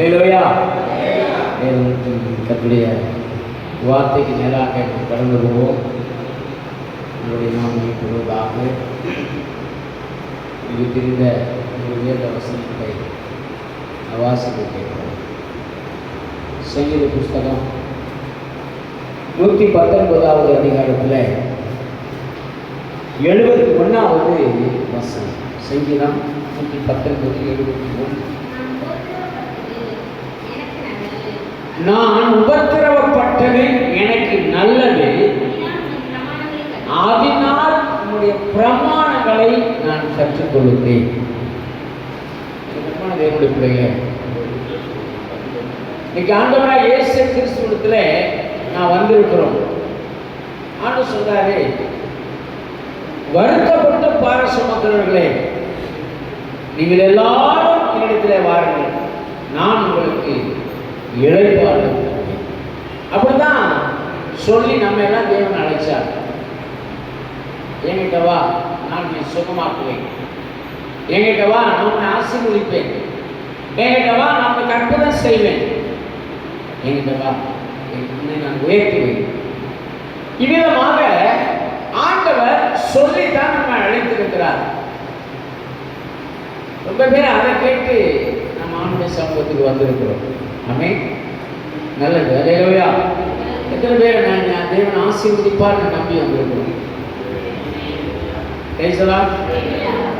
அல்லேலூயா. கர்த்தருடைய வார்த்தைக்கு நேராக கடந்து போவோம். உங்களுடைய நாமத்தை பொருளாக இது தெரிந்த ஒரு வேத வசனத்தை வாசிக்க கேட்கிறோம். சங்கீத புஸ்தகம் 119வது அதிகாரத்தில் 71வது வசனம். சங்கீதம் 119:71. நான் உபத்திரவப்பட்டது எனக்கு நல்லது, அதனால் உன்னுடைய பிரமாணங்களை நான் கற்றுக்கொள்கிறேன். தேவனுடைய பிள்ளைகளே, இன்னைக்கு ஆண்டவராக இயேசு கிறிஸ்துவிடத்துல நான் வந்திருக்கிறோம். ஆண்டவர் சொல்றாரு, வருத்தப்பட்ட பார சுமக்கிறவர்களே, நீங்கள் எல்லாரும் என்னிடத்தில் வாருங்கள், நான் உங்களுக்கு இளைப்பாறு. அப்படிதான் சொல்லி நம்ம எல்லாம் தேவன் அழைச்சார். என்கிட்ட வா, நான் நீ சுகமாக்குவேன். என்கிட்ட வா, நான் உன்னை ஆசீர்வதிப்பேன். என்கிட்ட வா, நான் உனக்கு அற்புதம் செய்வேன். என்கிட்ட வா, உன்னை நான் உயர்த்துவேன். இவ்விதமாக ஆண்டவர் சொல்லித்தான் நம்ம அழைத்திருக்கிறார். ரொம்ப பேர் அதை கேட்டு நம்ம ஆண்டுடைய சமூகத்துக்கு வந்திருக்கிறோம். ஆமென். நல்லது. அல்லேலூயா. எத்தனை பேர் நான் தேவன் ஆசீர்வதிப்பார் நம்பி வந்திருக்கிறோம்?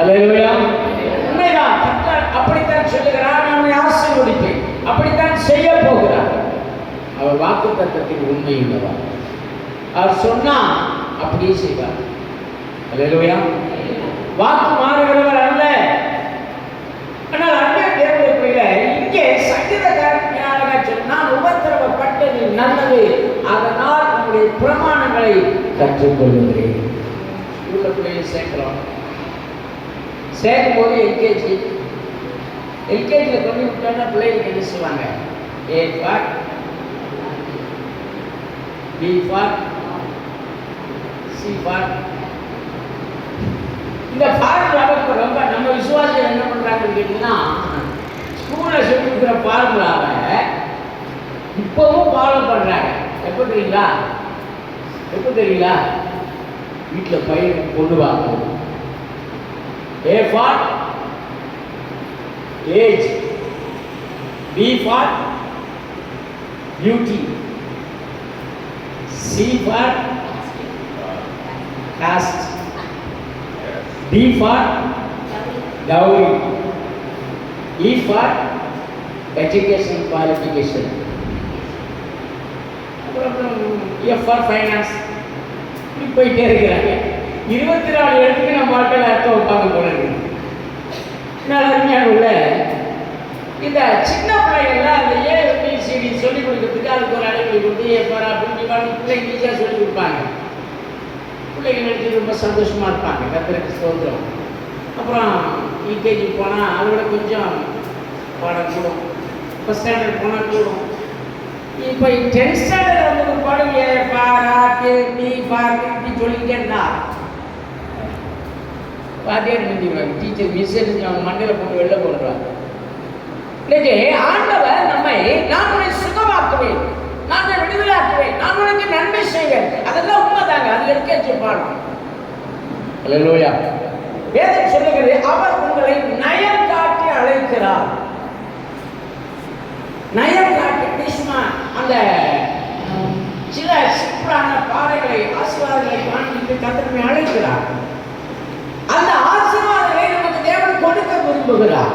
அல்லேலூயா. உண்மைதான். அப்படித்தான் சொல்லுகிறார், நான் ஆசீர்வதிப்பேன், அப்படித்தான் செய்ய போகிறார். அவர் வாக்குத்தத்தத்தின் உண்மை உள்ளவர். அவர் சொன்னா அப்படியே செய்வார். அல்லேலூயா. வாக்கு மாறுகிறவர் அல்ல. ஆனால் அங்கே தேவனுடைய இங்கே சங்கீதக்காரன் சொன்னால், உபத்திரவப்பட்டது நல்லது, அதனால் நம்முடைய பிரமாணங்களை கற்றுக்கொள்கிறேன். ஸ்கூல்ல பிள்ளைங்க சேர்க்கிறோம். சேர்க்கும் போது எல்கேஜியில் கொண்டு விட்டோன்னா பிள்ளைங்களுக்கு என்ன சொல்லுவாங்க? A for B for C for. இந்த ஃபார்முலாவை ரொம்ப நம்ம விசுவாசிகள் என்ன பண்ணுறாங்கன்னு கேட்டிங்கன்னா, ஸ்கூலில் சொல்லி கொடுக்குற ஃபார்முலாவை இப்போவும் ஃபாலோ பண்ணுறாங்க. எப்போ தெரியுங்களா? வீட்டில் பையன் கொண்டு வாங்க. A for age, B for beauty, C for caste, D for dowry, E for education qualification, F for finance. இப்படி போயிட்டே இருக்கிறாங்க. 24 இடத்துக்கு நம்ம வாழ்க்கையில் அர்த்தம் வைப்பாங்க போல இருக்கு. அருமையான உள்ள இந்த சின்ன பிள்ளைகள்லாம் அந்த ABCD சொல்லிக் கொடுக்கறதுக்கு அதுக்கு ஒரு அடைமொழி கொடுத்து ஏப்பாரா அப்படின்னு பிள்ளைங்க ஈஸியாக சொல்லிக் கொடுப்பாங்க. பிள்ளைங்க எடுத்து ரொம்ப சந்தோஷமாக இருப்பாங்க. கர்த்தருக்கு ஸ்தோத்திரம். அப்புறம் யூகேஜி போனால் அதை விட கொஞ்சம் பாடம் கூடும். ஃபஸ்ட் ஸ்டாண்டர்ட் போனால் கூடும். இப்போ 10th ஸ்டாண்டர்ட் வந்து ஒரு பாடம் இப்படி சொல்லிக்கிட்டே இருந்தா வாத்தியார் நின்றுவாங்க. டீச்சர் மிஸ் அவங்க மண்டையில் போட்டு வெளில போடுறாங்க. இன்னைக்கு ஆண்டவர் நம்மை, நான் உன்னை சுகமாக்குவேன், நான் உன்னை விடுதலாக்குவேன், நான் உனக்கு நன்மை செய்வேன். அதெல்லாம் உண்மைதாங்க. அது எல்கேஜி பாடம். அல்லேலூயா. வேதம் சொல்லுகிறது, அவர் உங்களை நயம் காட்டி அழைக்கிறார். நயம் காட்டி அந்த சில சிம்பிளான பாறைகளை, ஆசீர்வாதங்களை காண்பித்து கர்த்தரை அழைக்கிறார். அந்த ஆசீர்வாதங்களை நமக்கு தேவன் கொடுக்க விரும்புகிறார்.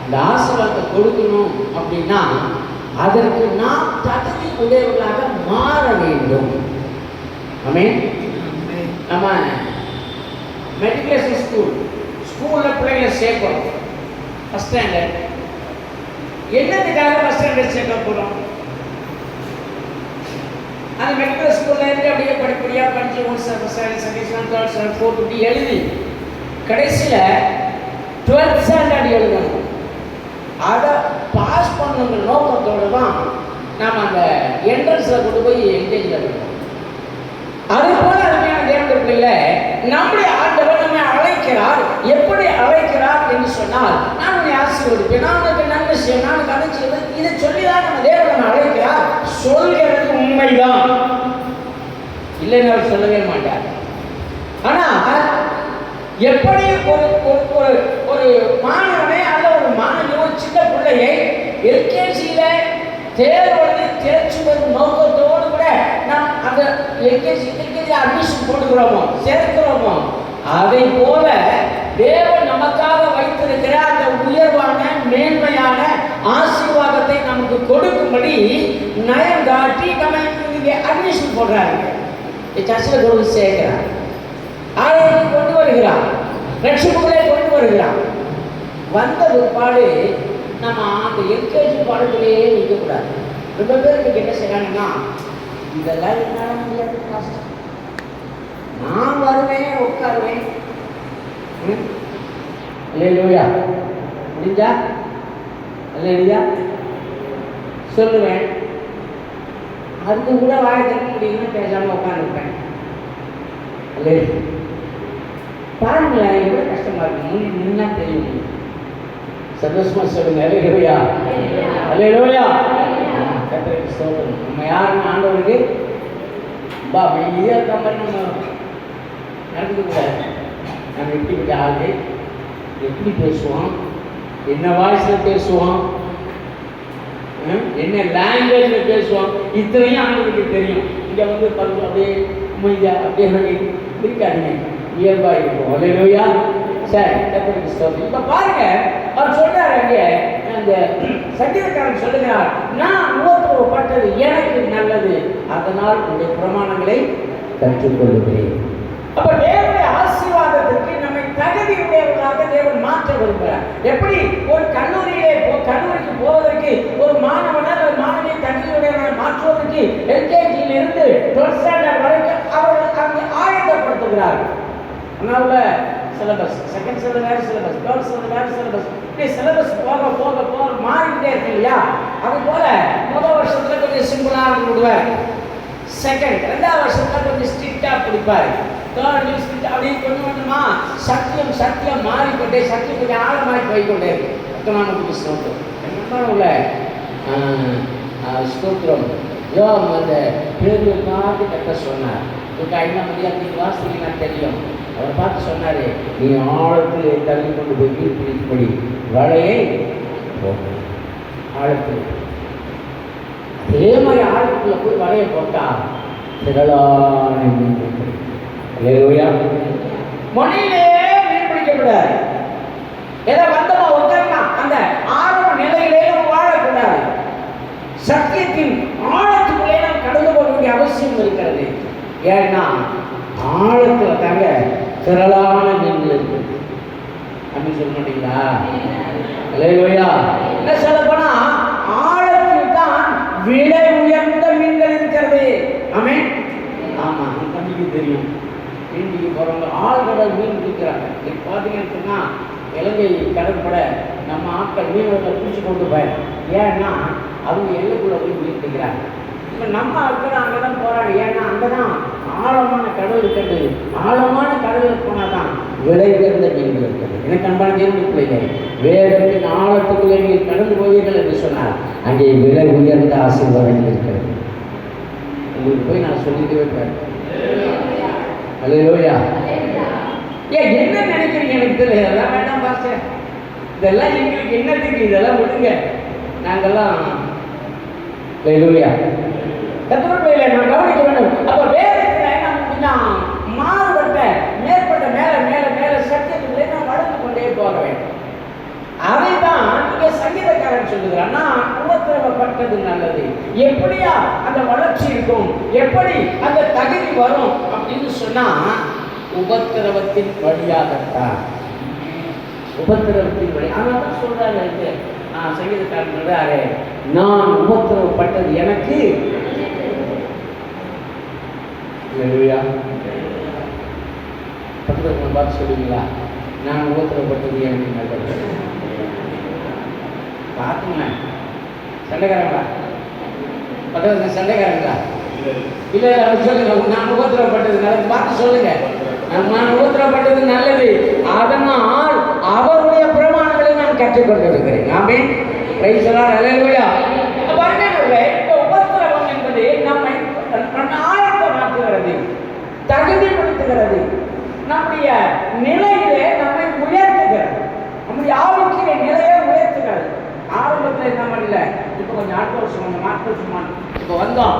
இந்த ஆசீர்வாதத்தை கொடுக்கணும் அப்படின்னா அதற்கு நாம் தகுதி உடையவர்களாக மாற வேண்டும். ஆமென். நம்ம மெட்ரிகுலேஷன் ஸ்கூல்ல பிள்ளைங்களை சேர்க்கிறோம். ஃபர்ஸ்ட் ஸ்டாண்டர்ட் என்னதுக்காக ஃபர்ஸ்ட் ஸ்டாண்டர்ட் சேர்க்க போகிறோம்? அந்த மெட்ரிகுலேஷன் ஸ்கூல்ல இருந்து அப்படியே படிப்படியாக படித்து 1 second second 3rd second 4th இப்படி எழுதி கடைசியில் 12th ஸ்டாண்டர்ட் எழுதணும். அதை பாஸ் பண்ணுங்கிற நோக்கத்தோடு தான் நாம் அந்த என்ட்ரன்ஸில் கொண்டு போய் என்கேஜில் இருக்கோம். அது போல அருமையான தேவனுடைய பிள்ளை, நம்முடைய ஆண்டவர் நம்மை அழைக்கிறார். எப்படி அழைக்கிறார் என்று சொன்னால், நான் உன்னை ஆசீர்வதிப்பேன், நான் உனக்கு நன்மை செய்வேன், நான் உனக்கு அதை செய்வேன். இதை சொல்லிதான் நம்ம தேவன் அழைக்கிறார். சொல்கிறது உண்மைதான், இல்லைன்னு அவர் சொல்லவே மாட்டார். ஆனா எப்படி ஒரு மாணவனை அல்ல ஒரு மாணவியோ சின்ன பிள்ளையை எல்கேஜியில தேர்ச்சி பெறும் நோக்கத்தோடு கூட நாம் அந்த எல்கேஜி அட்மிஷன் போட்டுக்கிறோமோ, சேர்க்கிறோமோ, அதை போல தேவன் நமக்காக வைத்திருக்கிற அந்த உயர்வான மேன்மையான ஆசீர்வாதத்தை நமக்கு கொடுக்கும்படி நயம் காட்டி நம்ம இங்கே அட்மிஷன் போடுறாங்க. சர்ச்சில் கொண்டு சேர்க்கிறார், ஆலயத்தை கொண்டு வருகிறார், ரட்சிப்புகளை கொண்டு வருகிறார். வந்த பிற்பாடு நம்ம அந்த எல்கேஜி பாடத்திலேயே நிற்கக்கூடாது. ரொம்ப பேருக்கு என்ன செய்யறாங்கன்னா, இதெல்லாம் என்னால முடியாது, கஷ்டம், நான் வருவேன் உட்காருவேன், இல்லையா முடிஞ்சா இல்லையா சொல்லுவேன், அதுக்கு கூட வாழ தர முடியும்னு பேசாம உட்காந்துருப்பேன். பாருங்களேன், எவ்வளவு கஷ்டமா இருக்கு. முன்னா தெரியும், சந்தோஷமா சொல்லுங்க. அல்லேலூயா, அல்லேலூயா. கர்த்தருக்கு ஸ்தோத்திரம். நம்ம யாருன்னு ஆண்டவருக்கு மெய்யா இருக்க மாதிரி நம்ம நடந்துக்கூடாது. நம்ம எப்படிப்பட்ட ஆளு, எப்படி பேசுவோம், என்ன வாய்ஸில் பேசுவோம், என்ன லாங்குவேஜில் பேசுவோம், இத்தனையும் ஆண்டவருக்கு தெரியும். இங்கே வந்து பருவம் அப்படியே அமைதியா அப்படியே இருக்காதுங்க, இயல்பா இருக்கும். அல்லேலூயா. சரி, கர்த்தருக்கு ஸ்தோத்திரம். இப்ப பாருங்க, அவர் சொல்றாரு அங்கே, அந்த சங்கீதக்காரன் சொல்லுகிறார், நான் உபத்திரவப்பட்டது எனக்கு நல்லது, அதனால் உங்களுடைய பிரமாணங்களை கற்றுக்கொள்ளுகிறேன். அப்ப தேவனுடைய ஆசீர்வாதத்திற்கு நம்மை தகுதியுடையவர்களாக தேவன் மாற்ற விரும்புகிறார். எப்படி ஒரு கல்லூரிக்கு போவதற்கு ஒரு மாணவனால் ஒரு மாணவியை தகுதியுடையவர்களை மாற்றுவதற்கு எல்கேஜியில் இருந்து 12th ஸ்டாண்டர்ட் வரைக்கும் அவர்கள் அங்கே ஆயத்தப்படுத்துகிறார்கள். அதனால சிலபஸ், செகண்ட் ஸ்டாண்டர்ட் வேறு சிலபஸ், தேர்ட் ஸ்டாண்டர்ட் வேறு சிலபஸ், இப்படி சிலபஸ் போக போக போக மாறிக்கிட்டே இருக்கு இல்லையா? அது போல முதல் வருஷத்துல கொஞ்சம் சிம்பிளாக விடுவார், செகண்ட் 2வது வருஷத்துல கொஞ்சம் ஸ்ட்ரிக்டா பிடிப்பார், தேர்ட் ஸ்ட்ரிக்ட், அப்படியே கொஞ்சம் கொஞ்சமா சத்தியம் மாறிக்கொண்டே, சத்தியம் கொஞ்சம் ஆழமாய் போய்கொண்டே இருக்கு. நமக்கு ஸ்தோத்திரம். என்ன உள்ள ஸ்தோத்திரம். அந்த பேரு பார்த்து கட்ட சொன்னார். ஐநா மதியானத்துக்கு வாசிக்க தெரியும். அவர் பார்த்து சொன்னாரு, நீ ஆழத்தில் தள்ளி கொண்டு போய் பிடிப்படி வலையை போட்டேன். ஆழத்தில் அதே மாதிரி ஆழத்துக்குள்ள போய் வலையை போட்டா திரளான மொழியிலே மீன் பிடிக்கக்கூடாது. ஏதோ வந்தமா உட்கார்னா அந்த ஆரம்ப நிலையிலே நம்ம வாழக்கூடாது. சத்தியத்தின் ஆழத்துக்குள்ளே நாம் கடந்து போக வேண்டிய அவசியம் இருக்கிறது. ஏன்னா ஆழத்துல தாங்க திரளான மீன்கள் இருக்கு. அப்படி சொல்ல மாட்டீங்களா? அல்லேலூயா. என்ன சொல்ல போனா ஆழத்தில் தான் விலை உயர்ந்த மீன்கள் இருக்கிறது. ஆமென். ஆமா, தம்பிக்கு தெரியும். மீன்பிடிக்க போறவங்க ஆழ்கடல் மீன் பிடிக்கிறாங்க. இப்போ பார்த்தீங்கன்னு சொன்னா இலங்கை கடற்படை நம்ம ஆட்கள் மீனவர்களை பிடிச்சி கொண்டு போய், ஏன்னா அவங்க எல்லைக்குள்ள போய் மீன் பிடிக்கிறாங்க. இப்போ நம்ம ஆட்கள் அங்கே தான் போகிறாங்க. ஏன்னா அங்கே தான் ஆழமான கடல் இருக்கிறது. ஆழமான கடலுக்கு போனால் தான் விலை உயர்ந்த மீன்கள் இருக்கிறது. எனக்கு அன்பான தேவனுடைய பிள்ளைகள், வேதத்தின் ஆழத்துக்குள்ளே நீங்கள் கடந்து போவீர்கள் என்று சொன்னால் அங்கே விலை உயர்ந்த ஆசீர்வாதங்கள் இருக்கிறது. உங்களுக்கு போய் நான் சொல்லிக்கவே போறேன். அல்லேலூயா. ஏன் என்ன நினைக்கிறீங்க எனக்கு தெரியல. இதெல்லாம் வேண்டாம் பாஸ்டர், இதெல்லாம் எங்களுக்கு என்னத்துக்கு, இதெல்லாம் விடுங்க, நாங்கெல்லாம் அல்லேலூயா கர்த்தருடைய நான் கவனிக்க வேண்டும். அப்ப வேதத்துல நம்ம கொஞ்சம் மாறுபட்ட மேற்பட்ட மேல மேல மேல சத்தியத்திலே நாம் வளர்ந்து கொண்டே போக வேண்டும். அதை தான் இங்க சங்கீதக்காரன் சொல்லுகிறான், நான் உபத்திரவப்பட்டது நல்லது. எப்படியா அந்த வளர்ச்சி இருக்கும், எப்படி அந்த தகுதி வரும் அப்படின்னு சொன்னா உபத்திரவத்தின் வழியாகத்தான். உபத்திரவத்தின் வழி. ஆனால் தான் சொல்றாரு சங்கீதக்காரன் சொல்றாரு, நான் உபத்திரவப்பட்டது எனக்கு. பக்கத்தில் பார்த்து சொல்லுவீங்களா, நான் உபத்திரவப்பட்டது எனக்கு நல்லது. பார்த்துங்களேன், சண்டைக்காரங்களா பக்கத்தில் சண்டைக்காரங்களா? இல்லை சொல்லுங்க, நான் உபத்திரவப்பட்டது நல்லது. பார்த்து சொல்லுங்க, நான் உபத்திரவப்பட்டது நல்லது, அதனால் அவருடைய பிரமாணங்களை நான் கற்று கற்றுக் கொண்டிருக்கிறேன். Amen. Praise the Lord. Hallelujah. பாருங்களே, இந்த உபத்திரவம் என்பது நம்மை ஆயத்தமாக்குகிறது, தகுதிப்படுத்துகிறது, நம்முடைய நிலையிலே நம்மை உயர்த்துகிறது, நம்முடைய ஆவிக்குரிய நிலையை உயர்த்துகிறது. ஆரம்பத்தில் நம்ம இல்லை, இப்போ கொஞ்சம் நாட்கள் சும்மா இப்போ வந்தோம்.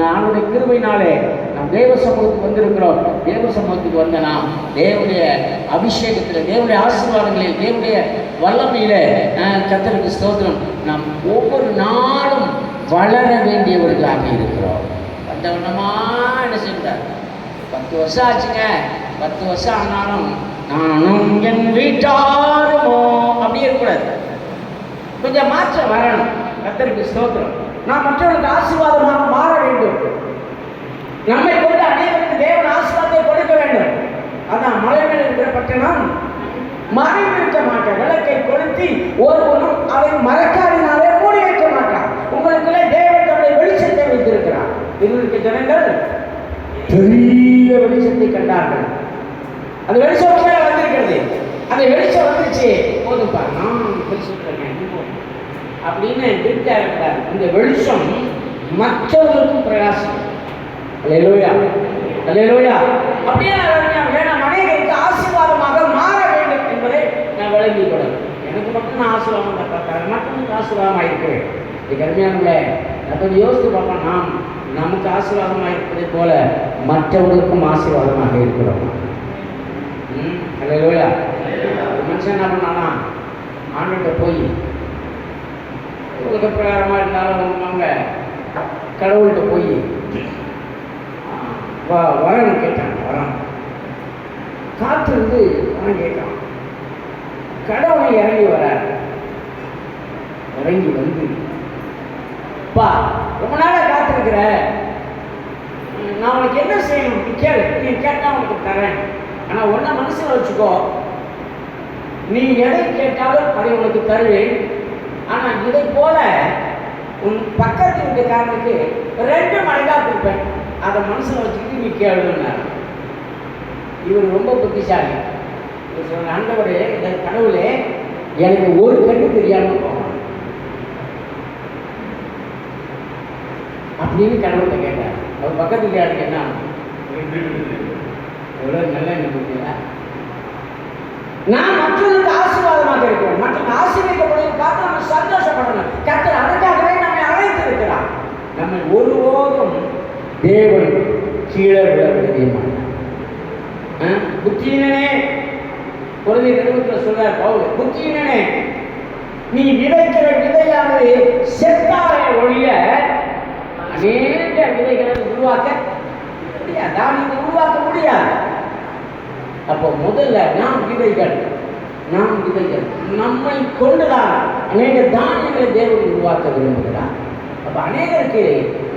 அவனுடைய கிருபையினாலே நாம் தேவ சமூகத்துக்கு வந்திருக்கிறோம். தேவ சமூகத்துக்கு வந்த நாம் தேவனுடைய அபிஷேகத்தில், தேவனுடைய ஆசீர்வாதங்களில், தேவனுடைய வல்லமையில கர்த்தருக்கு ஸ்தோத்திரம். நாம் ஒவ்வொரு நாளும் வளர வேண்டியவர்களாக இருக்கிறோம். வந்தவனமா என்ன செய்கிறார்? 10 வருஷம் ஆச்சுங்க. 10 வருஷம் ஆனாலும் நானும் என் வீட்டாருமோ அப்படியே இருக்கக்கூடாது. கொஞ்சம் மாற்றம் வரணும். கர்த்தருக்கு ஸ்தோத்திரம். நாம் மற்றவர்களுக்கு ஆசீர்வாதமாக மாற வேண்டும். நம்மை கொண்டு அனைவருக்கு தேவன் ஆசீர்வாதத்தை கொடுக்க வேண்டும். அதான் மலை மேல் இருக்கிற பட்டணம் மறைந்திருக்க மாட்டான். விளக்கை கொளுத்தி ஒருவனும் அதை மரக்காடினாலே மூடி வைக்க மாட்டான். உங்களுக்குள்ளே தேவன் தம்முடைய வெளிச்சத்தை வைத்திருக்கிறார். இருக்க ஜனங்கள் பெரிய வெளிச்சத்தை கண்டார்கள். அந்த வெளிச்சம் வந்திருக்கிறது. அந்த வெளிச்சம் வந்துச்சு, போதுப்பா நான் வெளிச்சம் அப்படின்னு திருப்தியாகிறார். இந்த வெளிச்சம் மற்றவர்களுக்கும் பிரகாசம். அல்லேலூயா, அல்லேலூயா. அப்படியே நான் அநேகருக்கு ஆசீர்வாதமாக மாற வேண்டும் என்பதை நான் விளங்கிக் கொள்ளணும். எனக்கு மட்டும் நான் ஆசீர்வாதம் தரேன், மற்றவங்களுக்கு ஆசீர்வாதமாக இருக்கிறேன். இது கருமையானங்களே, நான் யோசித்து பார்ப்போம். நாம் நமக்கு ஆசீர்வாதமாக இருப்பதை போல மற்றவர்களுக்கும் ஆசீர்வாதமாக இருக்கிறோம். அல்லேலூயா. மனுஷன் என்ன பண்ணானா, ஆண்டுகிட்ட போய் உலக பிரகாரமாக இருந்தாலும் அவங்க கடவுள்கிட்ட போய் வரம் கேட்டாங்க. வரம் காத்திருந்து வரம் கேட்டான். கடவுளை இறங்கி வராரு. இறங்கி வந்து, பா ரொம்ப நாளாக காத்திருக்கிற, நான் உனக்கு என்ன செய்யணும் கேளு, நீ கேட்டால் உனக்கு தரேன். ஆனால் ஒன்றா மனசில் வச்சுக்கோ, நீ எதை கேட்டாலும் அதை உனக்கு தருவேன். ஆனால் இதை போல உன் பக்கத்து வீட்டுக்காரனுக்கு 2 மடங்காக கொடுப்பேன். அதை மனசில் வச்சுக்கிட்டு நீ கேளுன்னாரு. இவர் ரொம்ப புத்திசாலி. இவர் சொன்ன, ஆண்டவரே, இந்த கடவுளே, எனக்கு ஒரு கண்ணு தெரியாமல் போவான் அப்படின்னு கடவுள்கிட்ட கேட்டார். அவர் பக்கத்து யாருக்கு என்ன எவ்வளோ நல்ல என்ன புரியுதா? நான் மற்றவர்களுக்கு ஆசீர்வாதமாக இருக்கிறோம். மற்றவங்க ஆசீர்வதிக்கப்படுவதை பார்த்து நம்ம சந்தோஷப்படணும். கர்த்தர் அதற்காகவே நம்மை அழைத்திருக்கிறார். நம்மை ஒருபோதும் தேவன் கீழே விட மாட்டார். புத்தியினே, குழந்தை நிறுவனத்தில் சொல்றார் பவுல், புத்தியினே, நீ விதைக்கிற விதையானது செத்தாரை ஒழிய அநேக விதைகளை உருவாக்க முடியாது. தானியத்தை உருவாக்க முடியாது. அப்போ முதல்ல நாம் விதைகள் நம்மை கொண்டுதான் அநேக தானியங்களை தேவன் உருவாக்க விரும்புகிறார். அப்ப அநேகருக்கு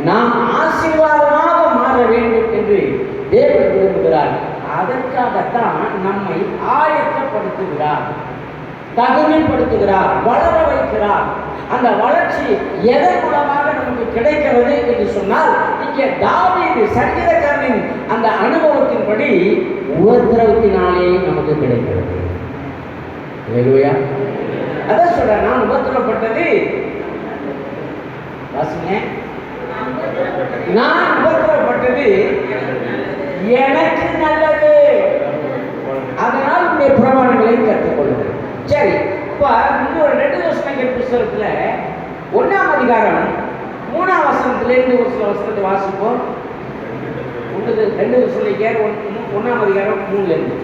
நாம் ஆசீர்வாதமாக மாற வேண்டும் என்று தேவன் விரும்புகிறார். அதற்காகத்தான் நம்மை ஆயத்தப்படுத்துகிறார், தகுதிப்படுத்துகிறார், வளர வைக்கிறார். அந்த வளர்ச்சி எதன் மூலமாக நமக்கு கிடைக்கிறது என்று சொன்னால், இங்கே தாவீது சங்கீதக்காரனின் அந்த அனுபவத்தின்படி உபத்திரவத்தினாலே நமக்கு கிடைக்கிறது. அல்லேலூயா. அதான் சொல்ற, நான் உபத்திரப்பட்டது, நான் உபத்திரப்பட்டது எனக்கு நல்லது, அதனால் உடைய பிரமாணங்களை கற்றுக்கொள்ளுங்கள். சரி, இப்போ இன்னொரு 2 வசனங்கள் புத்தகத்தில் 1ஆம் அதிகாரம் 3ஆம் வசனத்திலிருந்து ஒரு சில வசனத்தை வாசிப்போம். 2 வசனம் 1ஆம் அதிகாரம் 3லேருந்து.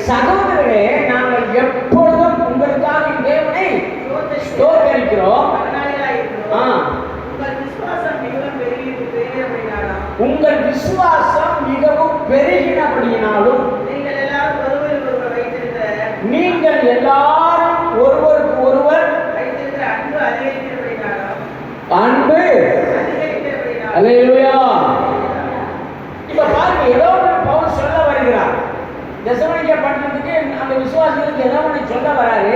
சகோதரரே, நாங்கள் எப்பொழுதும் உங்களுக்காக தேவனை ஸ்தோத்திரிக்கிறோம். உங்கள் விசுவாசம் மிகவும் பெருகினபடியினாலும் நீங்கள் எல்லாரும் ஒருவருக்கு ஒருவர் அன்பு. அல்லேலூயா. இப்ப பாருங்க, ஏதோ பவுல் சொல்ல வருகிறார். தெசலோனிக்கே பட்டணத்துக்கு அந்த விசுவாசிகளுக்கு ஏதோ ஒன்று சொல்ல வராரு.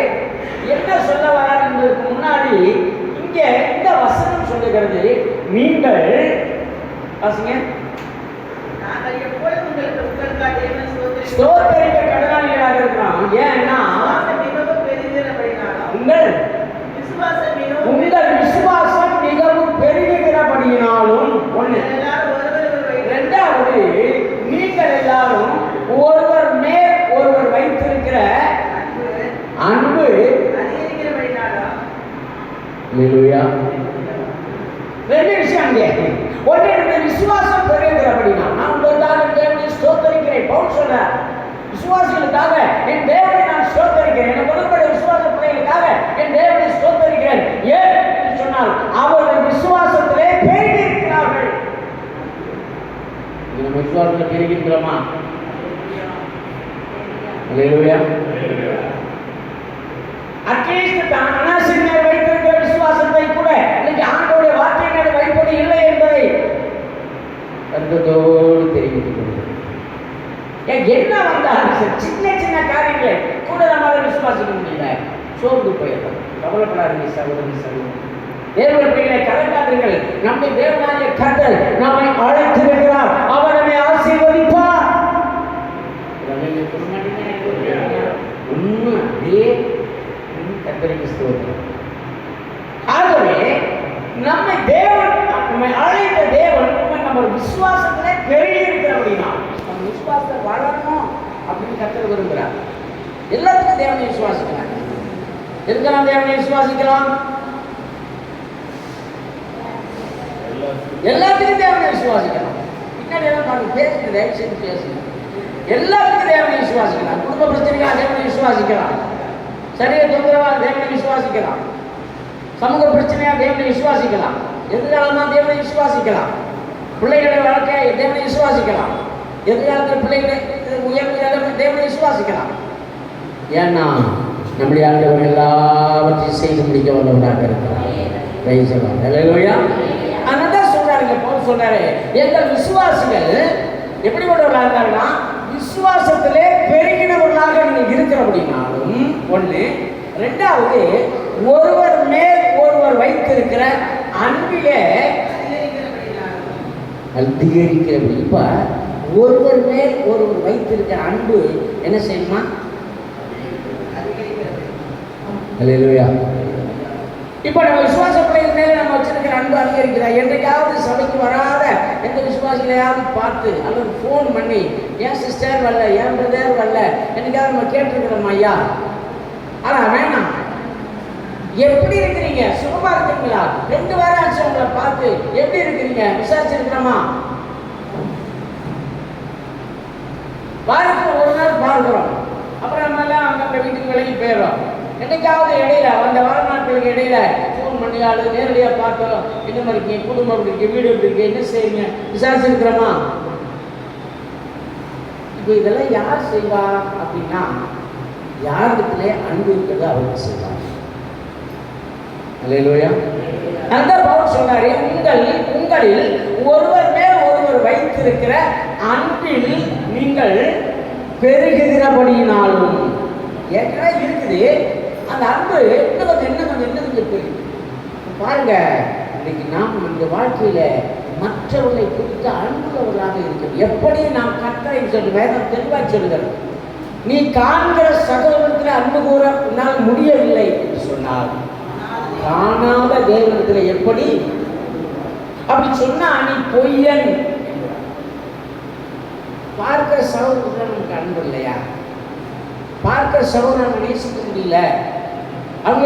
என்ன சொல்ல வராரு என்பதற்கு முன்னாடி இங்கே இந்த வசனம் சொல்லுகிறது, நீங்கள் ஸ்தோத்தரிக்க கடனாளிகளாக இருக்கிறோம். ஏன்னா உங்கள் விசுவாசம் மிகவும் பெருகுகிறபடியினாலும் ஒண்ணு. இரண்டாவது, நீங்கள் எல்லாரும் ஒருவர் மேல் ஒருவர் வைத்திருக்கிற அன்பு ரெண்டு விஷயம். ஒன்று, விசுவாசம் பெருகுகிறபடினா நான் உங்களுக்காக தேவனை ஸ்தோத்தரிக்கிறேன். பவுல் சொல்றார், விசுவாசிகளுக்காக என் தேவனை நான் ஸ்தோத்தரிக்கிறேன். எனக்கு கொடுக்கப்பட்ட விசுவாச பிள்ளைகளுக்காக என் தேவனை ஸ்தோத்தரிக்கிறேன். ஏன் என்று சொன்னால் அவர்கள் விசுவாசத்திலே பெருகி இருக்கிறார்கள். நம்ம விசுவாசத்தில் பெருகி இருக்கிறோமா? அல்லேலூயா. அட்லீஸ்ட் தான் அனாசின் மேல் வைத்திருக்கிற விசுவாசத்தை கூட இன்னைக்கு ஆண்டோடைய வார்த்தை மேல் வைப்பது இல்லை என்பதை கருத்தோடு தெரிவித்துக் கொள்கிறேன். என்ன வந்தாலும் சின்ன சின்ன காரியங்களை கூட நம்மளால விசுவாசிக்க முடியல, சோர்ந்து போயிடலாம். கவலைப்படாதீங்க சகோதரி சகோதரி, தேவனுடைய பிள்ளைகளை கலக்காதீர்கள். நம்முடைய தேவனாகிய கர்த்தர் நம்மை அழைத்திருக்கிறார். அவர் நம்மை ஆசீர்வதிப்பார். உண்மை அதே கர்த்தருக்கு ஸ்தோத்திரம். ஆகவே நம்மை தேவன், நம்மை அழைத்த தேவன் நம்ம விசுவாசத்திலே பெருகி இருக்கிறபடினா நம்ம விசுவாசத்தை வளரணும் அப்படின்னு கர்த்தர் விரும்புகிறார். எல்லாத்துக்கும் தேவனை விசுவாசிக்கலாம். எதுக்கெல்லாம் தேவனை விசுவாசிக்கலாம்? எல்லாத்துக்கும் தேவனை விசுவாசிக்கலாம். பின்னாடி எல்லாம் பாருங்க, பேசுங்க, தயவு செய்து பேசுங்க. எல்லாத்துக்கும் தேவனை விசுவாசிக்கலாம். குடும்ப பிரச்சனைக்காக தேவனை விசுவாசிக்கலாம். சரிய தொந்தரவா தேவனை விசுவாசிக்கலாம். சமூக பிரச்சனையா தேவனை விசுவாசிக்கலாம். எதிர்காலமா தேவனை விசுவாசிக்கலாம். பிள்ளைகளை வளர்க்க தேவனை விசுவாசிக்கலாம். எதிர்காலத்தில் பிள்ளைகளை உயர்வு தேவனை விசுவாசிக்கலாம். ஏன்னா நம்முடைய ஆண்டவர் எல்லாவற்றையும் செய்து முடிக்க வல்லவராக இருக்கிறார். அதனால சொல்றாருங்க, பவுல் சொல்றாரு, எங்கள் விசுவாசிகள் எப்படிப்பட்டவர்களாக இருந்தாங்கன்னா விசுவாசத்திலே பெருகினவர்களாக நீங்கள் இருக்கிறபடினாலும் ஒன்று. ரெண்டாவது, ஒருவர் மேல் ஒருவர் வைத்திருக்கிற அன்பிலே அதிகரிக்கிறபடி. இப்ப ஒருவர் மேல் ஒருவர் வைத்திருக்கிற அன்பு என்ன செய்யுமா? அல்லேலூயா. இப்ப நம்ம விசுவாச பிள்ளைகள் மேல நம்ம வச்சிருக்கிற அன்பு அதிகரிக்கிறா. என்றைக்காவது சபைக்கு வராத எந்த விசுவாசிகளையாவது பார்த்து அல்லது ஃபோன் பண்ணி, ஏன் சிஸ்டர் வரல, ஏன் பிரதர் வரல, என்னைக்காவது நம்ம கேட்டிருக்கிறோம் ஐயா? ஆனா வேணாம், எப்படி இருக்கிறீங்க, சுகமா இருக்கிறீங்களா, 2 வாரம் ஆச்சு உங்களை பார்த்து, எப்படி இருக்கிறீங்க விசாரிச்சிருக்கிறோமா? வாரத்தில் ஒரு நாள் பார்க்கிறோம், அப்புறம் நம்ம எல்லாம் அங்கே வீட்டுக்கு விலகி போயிடுறோம். என்னைக்காவது இடையில அந்த வார நாட்களுக்கு இடையில ஃபோன் பண்ணி அல்லது நேரடியாக பார்த்தோம், என்ன மாதிரி இருக்கீங்க, குடும்பம் எப்படி இருக்கு, வீடு எப்படி இருக்கு, என்ன செய்யுங்க விசாரிச்சிருக்கிறோமா? இப்போ இதெல்லாம் யார் செய்வா அப்படின்னா, யாரிடத்திலே அன்பு இருக்கிறதோ அவருக்கு செய்வார். அல்லேலூயா. அந்த பவுல் சொன்னாரே, உங்களில் ஒருவர் மேல் ஒருவர் வைத்திருக்கிற அன்பில் நீங்கள் பெருகுகிறபடியினாலும். ஏற்கனவே இருக்குது அந்த அன்பு, இன்னும் கொஞ்சம் பெருகு. பாருங்க, இன்னைக்கு நாம் இந்த வாழ்க்கையில மற்றவர்களை குறித்து அன்புள்ளவர்களாக இருக்கிறது. எப்படி நாம் கர்த்தரை சொல்லி வேதம் தெளிவாக சொல்லுகிறது, நீ காண்கிற சகோதரத்தில் அன்பு கூற உன்னால் முடியவில்லை என்று சொன்னால் காணாத தேவனத்தில் எப்படி? அப்படி சொன்னா நீ பொய்யன். பார்க்கிற சகோதரத்தில் நமக்கு அன்பு இல்லையா? பார்க்கிற சகோதரனை நேசிக்க முடியல, அவங்க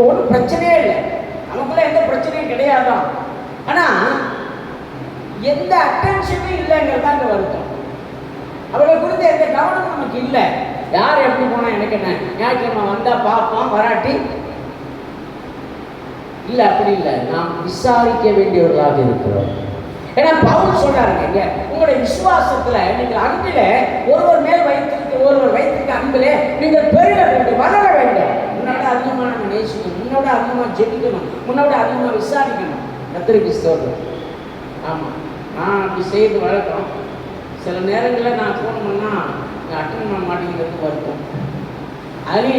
ஒன்றும் பிரச்சனையே இல்லை, நமக்குள்ள எந்த பிரச்சனையும் கிடையாதான். ஆனா எந்த அட்டென்ஷனும் இல்லைங்கிறது அங்கே வருத்தம். அவர்களை குறித்து எந்த கவனமும் நமக்கு இல்லை. யார் எப்படி போனா எனக்கு என்ன, ஞாயிற்றுக்கிழமை வந்தா பார்ப்போம், வராட்டி இல்லை, அப்படி இல்லை. நாம் விசாரிக்க வேண்டியவர்களாக இருக்கிறோம். ஏன்னா பவுல் சொல்றாருங்க, உங்களுடைய விசுவாசத்துல நீங்கள் அன்பில ஒருவர் மேல் ஒருவர் வைத்திருக்க அன்பிலே நீங்கள் பெருக வேண்டும், வளர வேண்டும். முன்னோட அதிகமாக நம்ம நேசிக்கணும், முன்னோட அதிகமாக ஜெபிக்கணும், முன்னோட அதிகமாக விசாரிக்கணும். கர்த்தருக்கு ஸ்தோத்திரம். ஆமாம், நான் அப்படி செய்து வளர்க்குறோம். சில நேரங்களில் நான் ஃபோன் பண்ணால் அட்டன் பண்ண மாட்டேங்கிறது வருத்தம். அது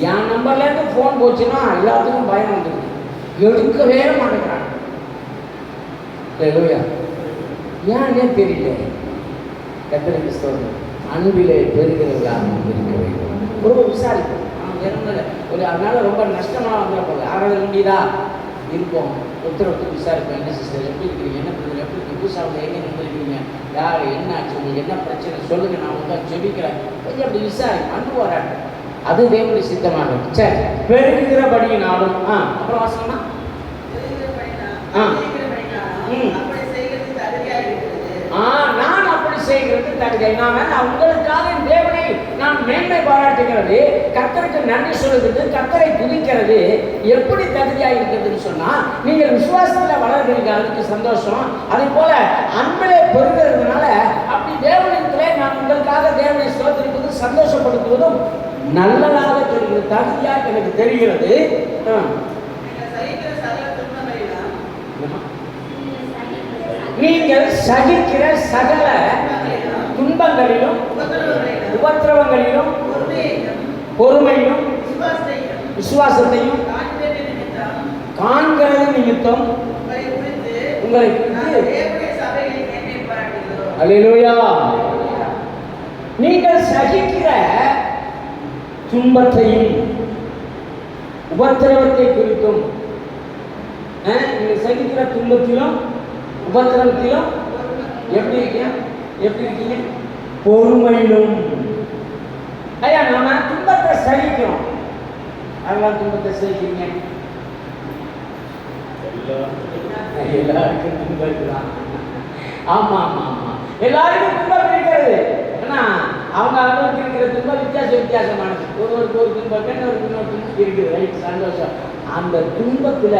என் நம்பர்லேருந்து ஃபோன் போச்சுன்னா எல்லாத்துக்கும் பயம் வந்துருக்கு, எடுக்கவே மாட்டேங்கிறாங்க. ஏன்னே தெரியல. கர்த்தருக்கு ஸ்தோத்திரம். அன்பிலே பெறுகிறவர்களாக இருக்க வேண்டும். ஒரு விசாரிப்போம். ஒரு அதனால ரொம்ப நஷ்டமாக வந்துடப்போகுது. ஆராதனை முடியுதா இருப்போம். ஒருத்தர் விசாரிப்போம். என்ன சிஸ்டர் எப்படி இருக்கிறீங்க, என்ன பண்ணுங்க, எப்படி புதுசாக எங்கே நின்றுருக்கீங்க, யார் என்ன ஆச்சு, உங்களுக்கு என்ன பிரச்சனை சொல்லுங்கள், நான் வந்து ஜெபிக்கிறேன். கொஞ்சம் அப்படி விசாரிப்போம். அன்பு வராது. அது தேவனுடைய சித்தமாகும். சரி, பெருகிறபடியினாலும் அப்புறம் வாசனா நான் அப்படி செய்கிறது தகுதி. நான் உங்களுக்காக தேவனை நான் மேன்மை பாராட்டுகிறது, கர்த்தருக்கு நன்றி சொல்லுகிறது, கர்த்தரை துதிக்கிறது எப்படி தகுதியாக இருக்கிறதுன்னு சொன்னா, நீங்கள் விசுவாசத்தில் வளர்கிறீங்க, அதுக்கு சந்தோஷம். அதே போல அன்பிலே பெறுகிறதுனால அப்படி தேவனிடத்திலே நான் உங்களுக்காக தேவனை ஸ்தோத்திரிப்பது சந்தோஷப்படுத்துவதும் நல்லதாக தெரிகிறது, தகுதியாக எனக்கு தெரிகிறது. நீங்கள் சகிக்கிற சகல துன்பங்களிலும் உபத்திரவங்களிலும் பொறுமையிலும் விசுவாசத்தையும் காண்கிறது நிமித்தம் உங்களை அல்லேலூயா. நீங்கள் சகிக்கிற துன்பத்தையும் உபத்திரவத்தை குறித்தும், நீங்கள் சகிக்கிற துன்பத்திலும் உபத்திரவத்திலும் எப்படி இருக்கீங்க? பொறுமையிலும். ஐயா, நாம துன்பத்தை சகிக்கிறோம். அதெல்லாம் துன்பத்தை சகிக்கிறீங்க. எல்லாருக்கும் துன்பம் இருக்குதான். ஆமா ஆமா ஆமா, எல்லாருக்கும் துன்பம் இருக்கிறது. ஏன்னா அவங்க அனுபவிக்கிற துன்பம் வித்தியாசமானது. ஒருவருக்கு ஒரு துன்பம், இன்னொரு துன்பம் இருக்குது. ரைட், சந்தோஷம். அந்த துன்பத்துல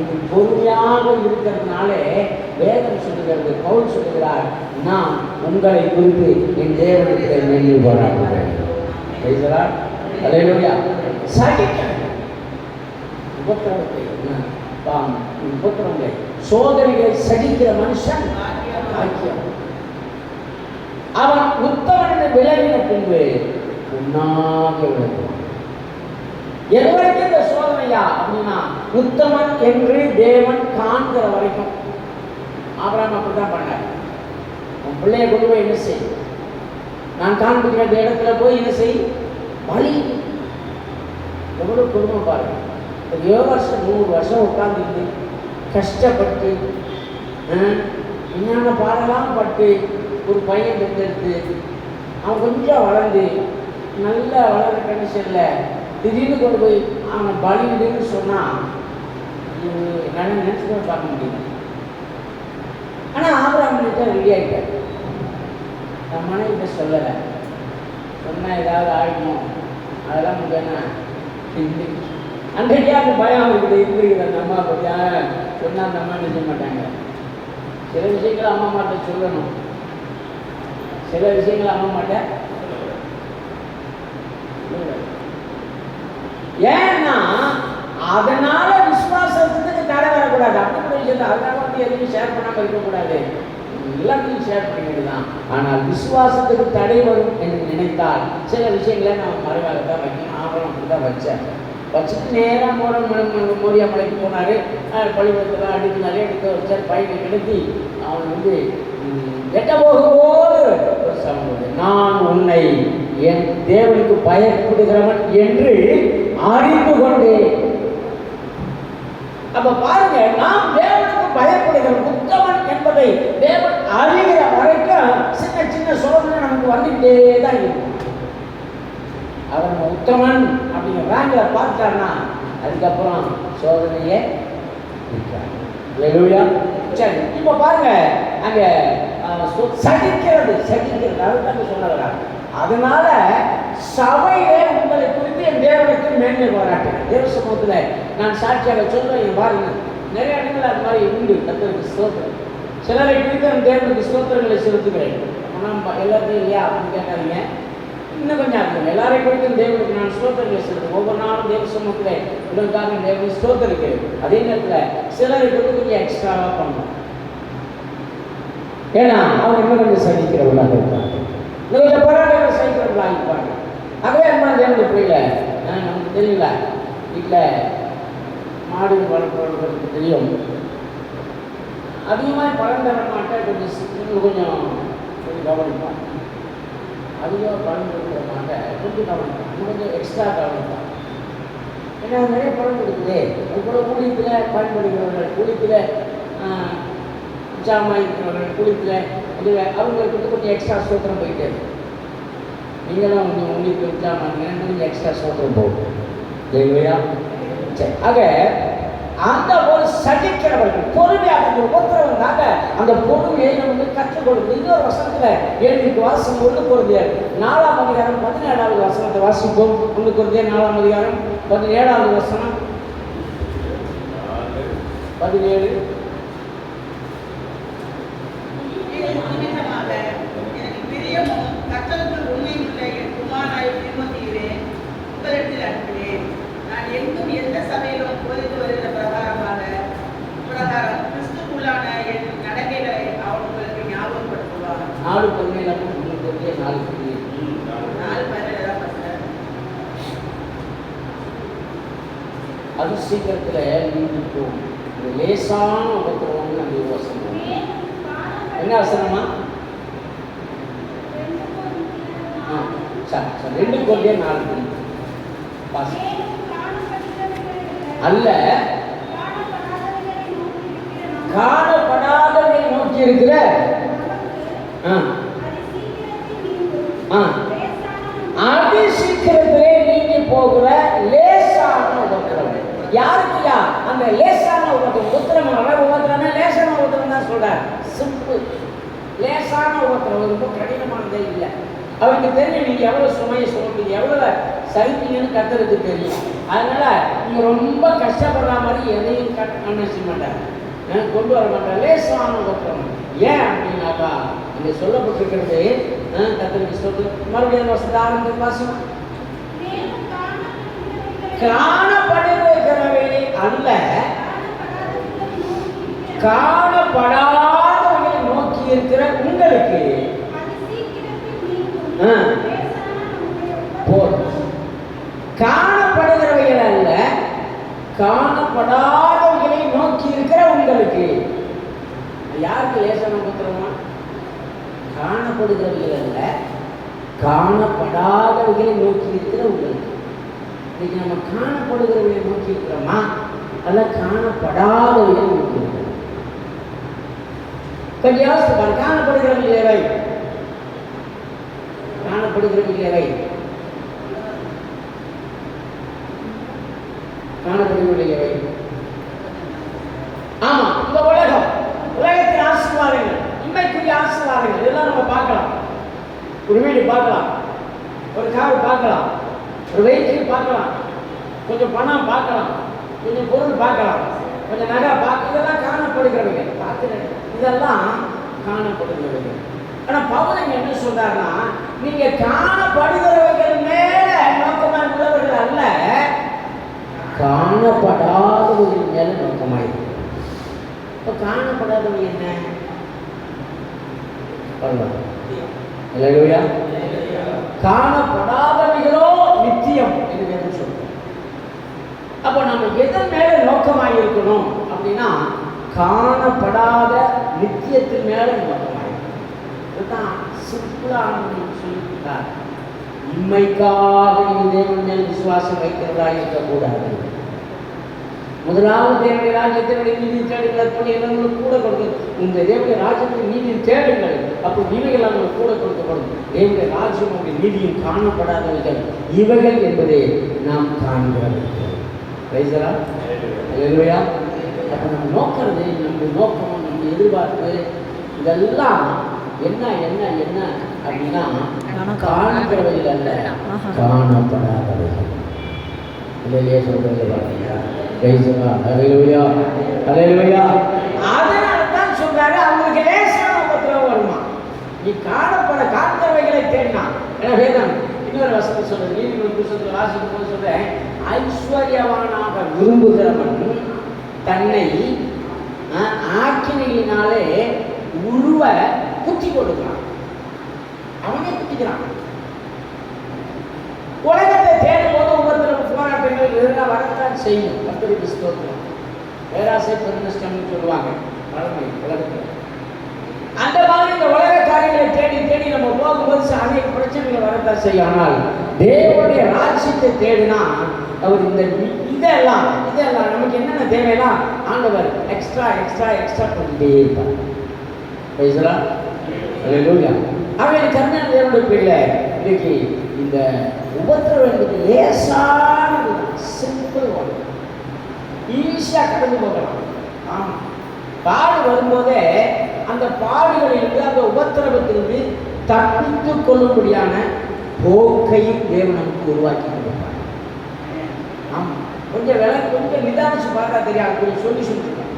இது பொறுமையாக இருக்கிறதுனாலே வேதம் சொல்லுகிறது, பவுல் சொல்லுகிறார், நான் உங்களை குறித்து என் தேவனுக்கு நன்றி பாராட்டுகிறேன். அல்லேலூயா. உபத்திரவங்களை சோதனைகளை சகிக்கிற மனுஷன் பாக்கியம். அவன் உத்தமன் விலகின பின்பு உண்ணாக விளக்குவான். எதுவரைக்கும் இந்த சோதனையா அப்படின்னா, உத்தமன் என்று தேவன் காண்கிற வரைக்கும். ஆபிரகாம் அப்படிதான் பண்ணார். உன் பிள்ளைய கொண்டு போய் என்ன செய், நான் காண்பிக்கிற அந்த இடத்துல போய் என்ன செய், பலி. எவ்வளவு குடும்பம் பாருங்க. 7 வருஷம் 100 வருஷம் உட்கார்ந்து கஷ்டப்பட்டு என்னென்ன பாடலாம் பட்டு ஒரு பையன் பெற்றெடுத்து அவன் கொஞ்சம் வளர்ந்து நல்லா வளர்ற கண்டிஷனில் திடீர்னு கொண்டு போய் அவனை பலிடுன்னு சொன்னால் நான் நினச்சி கூட பார்க்க முடியல. ஆனால் ஆபிரகாம் ரெடி ஆகிட்டார். நான் மனைவிட்ட சொல்லலை, சொன்னால் ஏதாவது ஆகிடும், அதெல்லாம் முடியாதுன்னா அன்றைக்கே அந்த பயம் இருக்குது. அந்த அம்மா பற்றி சொன்னால் அந்த அம்மா நினைக்க மாட்டாங்க. சில விஷயங்களை அம்மா மாட்ட சொல்லணும், சில விஷயங்களை அம்மா மாட்ட. ஏன்னா அதனால விசுவாசத்துக்கு தடை வரக்கூடாது. அப்படி விஷயத்தை அதனால வந்து எதுவும் ஷேர் பண்ணாமல் இருக்கக்கூடாது, எல்லாத்தையும் ஷேர் பண்ணிக்கிட்டுதான். ஆனால் விசுவாசத்துக்கு தடை வரும் என்று நினைத்தால் சில விஷயங்களை நம்ம மறைவாகத்தான் வைக்கணும். ஆபரம் அப்படிதான் வச்சுட்டு நேராக மோரியா மலைக்கு போனார். பள்ளிக்கூடத்தில் அடிக்கிறாரு, எடுத்து வச்சார். பையனை கிடத்தி அவன் வந்து எட்ட போகும்போது ஒரு சமூக, நான் உன்னை என் தேவனுக்கு பயப்படுகிறவன் என்று அறிந்து கொண்டேன். அப்ப பாருங்க, நாம் தேவனுக்கு பயப்படுகிறவன் உத்தமன் என்பதை தேவன் அறிகிற வரைக்கும் சின்ன சின்ன சோதனை நமக்கு வந்துகிட்டே தான் இருக்கும். அவன் உத்தமன் அப்படிங்கிற ரேங்க்ல பார்த்தான்னா அதுக்கப்புறம் சோதனையே இருக்காது. சரி, இப்ப பாருங்க, அங்க சகிக்கிறது அதுதான் சொன்னவரா. அதனால சபையிலே உங்களை குறித்து என் தேவனுக்கு மேன்மை பாராட்டுகிறேன். தேவ சமூகத்தில் நான் சாட்சியாக சொல்றேன். பாருங்க, நிறைய இடங்கள் அது மாதிரி உண்டு. கர்த்தருக்கு ஸ்தோத்திரம். சிலரை குறித்து என் தேவனுக்கு ஸ்தோத்திரங்களை செலுத்துகிறேன். ஆனால் எல்லாத்தையும் இல்லையா அப்படின்னு கேட்டாதீங்க, இன்னும் கொஞ்சம் ஆகுது. எல்லாரையும் குறித்து தேவனுக்கு நான் ஸ்தோத்திரங்களை செலுத்துவேன். ஒவ்வொரு நாளும் தேவ சமூகத்தில் உங்களுக்காக தேவனுக்கு ஸ்தோத்திரிக்கிறேன். அதே நேரத்தில் சிலருக்கு கொஞ்சம் எக்ஸ்ட்ராவாக பண்ணணும். ஏன்னா அவங்க இன்னும் கொஞ்சம் சகிக்கிறவர்களாக இருப்பாங்க, இன்னும் கொஞ்சம் பரவாயில்ல சகிக்கிறவர்களாக இருப்பாங்க. அதே அம்மா தேவனுடைய பிள்ளைல நமக்கு தெரியல, வீட்டில் மாடு வளர்க்குறவர்களுக்கு தெரியும். அதிகமாக பலன் தர மாட்டேன், கொஞ்சம் கவனிப்பான். அதிகமாக பலன் கொடுக்குற மாட்டேன், கொஞ்சம் கவனிப்பான், கொஞ்சம் எக்ஸ்ட்ரா கவனிப்பான். ஏன்னா நிறைய பலன் கொடுக்குது. அதுபோல ஊழியத்தில் பயன்படுகிறவர்கள், ஊழியத்தில் ஜாமான் இருக்கிறவர்கள், ஊழியத்தில் அதுவே அவங்களுக்கு கொஞ்சம் எக்ஸ்ட்ரா சோத்திரம் போயிட்டே இருக்கு. நீங்களும் கொஞ்சம் ஊழியத்தில் ஜாமான் கொஞ்சம் எக்ஸ்ட்ரா சோத்திரம் போகும் இல்லையா? சரி, ஆக அந்த ஒரு சகிக்கிறவர்கள் பொறுமையாக ஒருத்தரவங்க அந்த பொறுமையை நமக்கு கற்றுக் கொடுக்குது. இன்னொரு வசனத்தில் எழுதிக்கு வாசம் 1 Corinthians 4ஆம் அதிகாரம் 17வது வசனத்தை வாசிப்போம். 1 Corinthians 4ஆம் அதிகாரம் 17வது வசனம் 17. எங்கும் எந்த சபையிலும் போதித்து வருகிற பிரகாரம் கிறிஸ்துக்குள்ளான என் நடக்கைகளை அவர்களுக்கு ஞாபகப்படுத்துவார். 4:17 அது சீக்கிரத்தில் நீடிக்கும். லேசான உபத்திரவம்னு அந்த வசனம். என்ன வசனமா? 2 Corinthians 4 அல்ல, காணப்படாதவர்களை நோக்கி இருக்கிற அதி சீக்கிரத்திலே நீங்கி போகிற லேசான உபத்திரம். யாருக்குயா அந்த லேசான உபத்திரம்? உபத்திரம்னா லேசான உபத்திரம் தான் சொல்ற. சிம்பிள். லேசான உபத்திரம் ரொம்ப கடினமானதே இல்லை. அவருக்கு தெரியும் நீங்க எவ்வளவு சுமையை சுமப்பீங்க, எவ்வளவு சகிப்பீங்கன்னு கர்த்தருக்கு தெரியும். அதனால நீங்க ரொம்ப கஷ்டப்படுற மாதிரி எதையும் செய்ய மாட்டாங்க, கொண்டு வர மாட்டாங்க. லேசான உபத்திரம். ஏன் அப்படின்னாக்கா இங்க சொல்லப்பட்டிருக்கிறது கர்த்தருக்கு சொல்றது. மறுபடியும் வசதி ஆரம்பித்து வாசம். காணப்படுகிறவர்களே அல்ல, காணப்படாதவர்களை நோக்கி இருக்கிற உங்களுக்கு காணப்படுகிறவைகள் அல்ல, காணப்படாதவைகளை நோக்கி இருக்கிற உங்களுக்கு. யாருக்கு லேசான உபத்திரமா? காணப்படுகிறவைகள் அல்ல, காணப்படாதவைகளை நோக்கி இருக்கிற உங்களுக்கு. இன்னைக்கு நம்ம காணப்படுகிறவைகளை நோக்கி இருக்கிறோமா அல்ல காணப்படாதவைகளை நோக்கி இருக்கிறோம்? கொஞ்சம் யோசித்து பாருங்க. காணப்படுகிறவைகள் எவை? காணப்படுகிறவைகள் எவை? காணப்படுகிறவைகள் எவை? ஆமா, இந்த உலகம், உலகத்தின் ஆசீர்வாதங்கள், இன்மைக்குரிய ஆசீர்வாதங்கள் இதெல்லாம் நம்ம பார்க்கலாம். ஒரு வீடு பார்க்கலாம், ஒரு கார் பார்க்கலாம், ஒரு வெஹிக்கிள் பார்க்கலாம், கொஞ்சம் பணம் பார்க்கலாம், கொஞ்சம் பொருள் பார்க்கலாம், கொஞ்சம் நகை பார்க்க, இதெல்லாம் காணப்படுகிறவைகள். பார்க்கிறேன், இதெல்லாம் காணப்படுகிறவைகள். ஆனா பவுல் என்ன சொல்றாருன்னா, நீங்க காணப்படுகிறவைகள் மேல நோக்கமாக உள்ளவர்கள் அல்ல, காணப்படாதவர்கள் மேல நோக்கமாயிருக்கு. இப்ப காணப்படாதவங்க என்ன? காணப்படாதவைகளோ நித்தியம் என்று சொல்றோம். அப்ப நம்ம எதன் மேல நோக்கமாக இருக்கணும் அப்படின்னா, காணப்படாத நித்தியத்தின் மேல நோக்கமாயிருக்கணும். இதுதான் சிம்பிளான சொல்லியிருக்கிறார். இம்மைக்காக நீ தேவன் மேல் விசுவாசம் வைக்கிறதா இருக்கக்கூடாது. முதலாவது தேவனுடைய ராஜ்யத்தினுடைய நீதி தேடுங்கள், உங்களுக்கு கூட கொடுக்கும். உங்க தேவனுடைய ராஜ்யத்தின் நீதியை தேடுங்கள், அப்போ இவைகள் அவங்களுக்கு கூட கொடுக்கப்படும். தேவனுடைய ராஜ்யம் உடைய நீதியும் காணப்படாதவர்கள் இவைகள் என்பதை நாம் காண்கிறோம். அப்போ நம்ம நோக்கிறது, நம்முடைய நோக்கம், நம்ம எதிர்பார்ப்பு இதெல்லாம் என்ன என்ன என்ன அப்படின்னா, காண்கிறவைகள் அல்ல, காணப்படாதவைகள். இல்லையே சொல்றது பார்த்தீங்களா? அதனால்தான் சொல்றாரு, அவங்களுக்கு லேசான உபத்திரவம் வருமா. நீ காண்கிறவைகளை தேடினா. எனவே தான் இன்னொரு வசதி சொல்றது, நீதிமன்ற புத்தகத்தில் வாசிக்கும் போது சொல்றேன், ஐஸ்வர்யவானாக விரும்புகிறவன் தன்னை ஆக்கினையினாலே உருவ குத்தி கொடுக்கிறான். அவனே குத்திக்கிறான். உலகத்தை தேடும் போது ஒவ்வொருத்தரும் போராட்டங்கள் இருந்தால் வரத்தான் செய்யும். கர்த்தருக்கு ஸ்தோத்திரம். பேராசை பெருநஷ்டம்னு சொல்லுவாங்க. பழமை உலகத்தில். அந்த மாதிரி இந்த உலக காரியங்களை தேடி தேடி நம்ம போகும்போது அநேக பிரச்சனைகள் வரத்தான் செய்யும். ஆனால் தேவனுடைய ராஜ்யத்தை தேடினா அவர் இந்த இதெல்லாம் நமக்கு என்னென்ன தேவையெல்லாம் ஆண்டவர் எக்ஸ்ட்ரா எக்ஸ்ட்ரா எக்ஸ்ட்ரா பண்ணிட்டே இருப்பார். அவன் கர்மன் தேவனுடைய பிள்ளை இன்னைக்கு இந்த உபத்திரவம் என்பது லேசானது, சிம்பிள் ஒன்று, ஈஸியாக கடந்து போகலாம். ஆமாம், பாடு வரும்போதே அந்த பாடுகளிலிருந்து அந்த உபத்திரவத்திலிருந்து தப்பித்து கொள்ளும்படியான போக்கையும் தேவன் நமக்கு உருவாக்கி கொடுப்பார். ஆமாம், கொஞ்சம் நிதானிச்சு பார்த்தா தெரியாது, கொஞ்சம் சொல்லி சொல்லிருக்கேன்.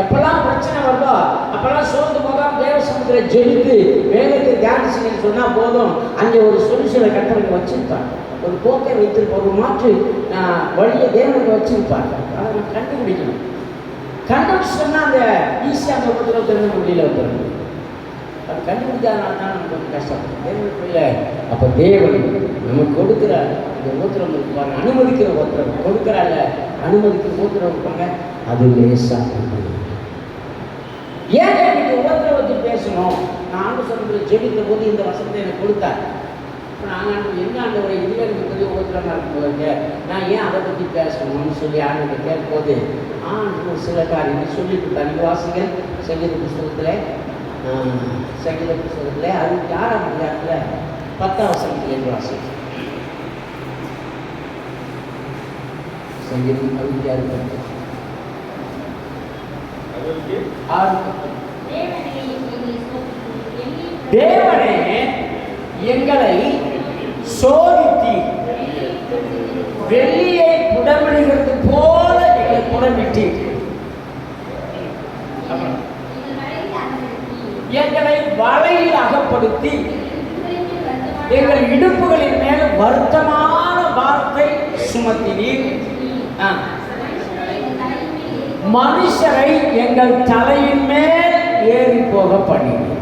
எப்பெல்லாம் பிரச்சனை வருதோ அப்பெல்லாம் சோர்ந்து போகாம தேவ சமுத்திர ஜெயித்து வேகத்தை தியானிச்சுன்னு சொன்னால் போதும், அங்கே ஒரு சொல்யூஷனை கட்டளைக்கு வச்சிருப்பாங்க, ஒரு போக்கை வைத்திருப்பார், ஒரு மாற்று வழியை தேவனுக்கு வச்சிருப்பாங்க. அதை நம்ம கண்டுபிடிக்கணும். கண்டுபிடிச்சு சொன்னால் அந்த ஈஸியாக அந்த உபத்திரவத்திலிருந்து வெளியில் வந்துடணும். அது கண்டுபிடிக்காதனால தான் நமக்கு கொஞ்சம் கஷ்டம். தேவனுக்கு இல்லை. அப்போ தேவன் நமக்கு கொடுக்குற இந்த உபத்திரம் இருப்பாங்க, அனுமதிக்கிற உபத்திரம் கொடுக்குறாங்க, அனுமதிக்கிற உபத்திரம் இருப்பாங்க, அது லேசாக. ஏன் எனக்கு உபத்திரவத்தை பேசணும்? நான் ஆண்டு சொல்கிற ஜெபித்த போது இந்த வசனத்தை எனக்கு கொடுத்தார். நாங்கள் என்ன ஆண்டவரை இதுவே எனக்கு பெரிய உபத்திரமாக இருக்கும்போதுங்க, நான் ஏன் அதை பற்றி பேசணும்னு சொல்லி ஆண்டு கேட்கும்போது ஒரு சில காரியங்கள் சொல்லிட்டு தனி வாசிகள் சங்கீத புஸ்தகத்தில் அது 6ஆம் அதிகாரத்தில் 10ஆம் வசனத்தில் வாசிகள் சங்கீதம் 66 தேவனே எங்களை சோதித்தீர், வெள்ளியை புடமிடுகிறது போல எங்களை புடமிட்டீர், எங்களை வலையில் அகப்படுத்தி எங்கள் இடுப்புகளின் மேல் வருத்தமான வார்த்தை சுமத்தினீர், மனுஷரை எங்கள் தலையின் மேல் ஏறி போக பண்ணினீர்,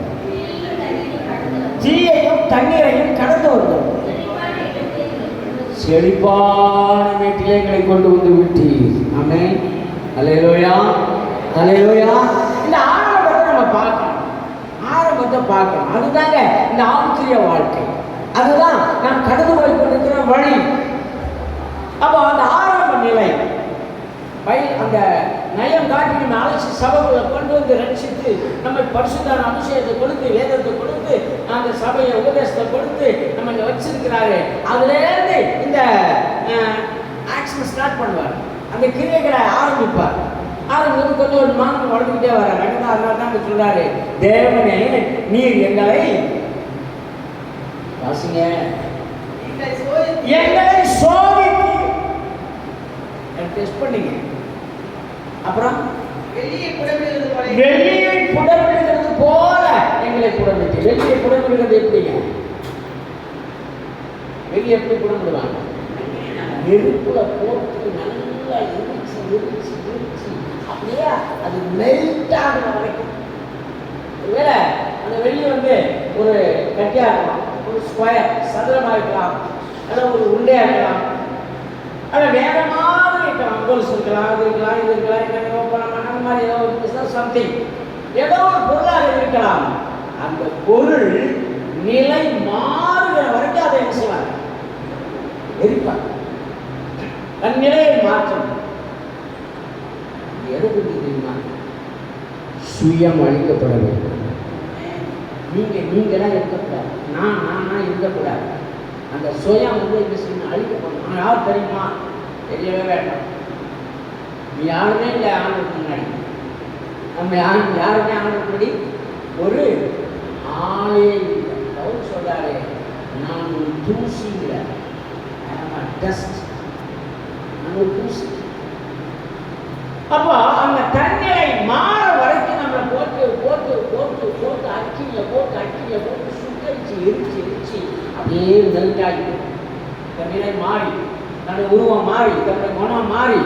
தீயையும் தண்ணீரையும் கடந்து வந்தோம், செழிப்பான வீட்டிலே எங்களை கொண்டு வந்து விட்டீர். ஆமென். அல்லேலூயா, அல்லேலூயா. இந்த ஆரம்பத்தை நம்ம பார்க்கணும். அதுதாங்க இந்த ஆவிக்குரிய வாழ்க்கை. அதுதான் நாம் கடந்து போய் கொண்டிருக்கிற வழி. அப்போ அந்த ஆரம்ப நிலை அந்த நயம் காட்டி நம்ம அழைச்சி சபைகளை கொண்டு வந்து ரட்சித்து நம்ம பரிசுத்தான அபிஷேகத்தை கொடுத்து வேதத்தை கொடுத்து அந்த சபையை உபதேசத்தை கொடுத்து நம்ம இங்கே வச்சிருக்கிறாரு. அதுலேருந்து இந்த ஆக்ஷன் ஸ்டார்ட் பண்ணுவார், அந்த கிரியைகளை ஆரம்பிப்பார். ஆரம்பித்து கொஞ்சம் ஒரு மாதம் வளர்ந்துக்கிட்டே வர்றாரு. அதனால தான் சொல்றாரு, தேவனே நீர் எங்களை வாசிங்க, எங்களை சோதித்து டெஸ்ட் பண்ணீங்க. அப்புறம் வெள்ளியை புடமிடுகிறது போல எங்களை புடமிட்டு. வெள்ளியை புடமிடுகிறது எப்படிங்க? வெளியே எப்படி புடமிடுவாங்க? நெருப்புல போட்டு நல்லா எரிச்சு அப்படியே அது மெல்ட் ஆகிற வரைக்கும். ஒருவேளை அந்த வெள்ளி ஒரு கட்டியா இருக்கலாம், ஒரு ஸ்கொயர் சதுரமாக இருக்கலாம், அல்ல ஒரு உருண்டையா இருக்கலாம், ஆனால் வேற மாதிரி இருக்கலாம், கோல்ஸ் இருக்கலாம், அது இருக்கலாம், இது இருக்கலாம், அந்த மாதிரி ஏதோ ஒரு பிஸ்னஸ் சம்திங், ஏதோ ஒரு பொருளாக இருக்கலாம். அந்த பொருள் நிலை மாறுகிற வரைக்கும் அதை என்ன செய்வாங்க? எரிப்பாங்க. தன் நிலையை மாற்றம். எது பற்றி தெரியுமா? சுயம் அழிக்கப்பட வேண்டும். நீங்களாம் இருக்கக்கூடாது, நான் இருக்கக்கூடாது. அந்த சுயம் என்ன செய்யணும்? அழிக்கப்படும். நான் யார் தெரியுமா? தெரியவே வேண்டாம். நீ யாருமே இல்லை ஆண்டுக்கு முன்னாடி. நம்ம யாருமே ஆண்டுக்கு முன்னாடி ஒரு ஆளே இல்லை. அவர் சொல்றாரு, நான் ஒரு தூசிங்கிற டஸ்ட், நான் ஒரு தூசி. அப்போ அந்த தண்ணீரை மாற வரைக்கும் நம்மளை போட்டு போட்டு போட்டு போட்டு அக்கியில் போட்டு சுட்டரிச்சு எரிச்சு அப்படியே நெருங்காகி தண்ணீரை மாறி, தன்னுடைய உருவம் மாறி, தன்னுடைய குணம் மாறி.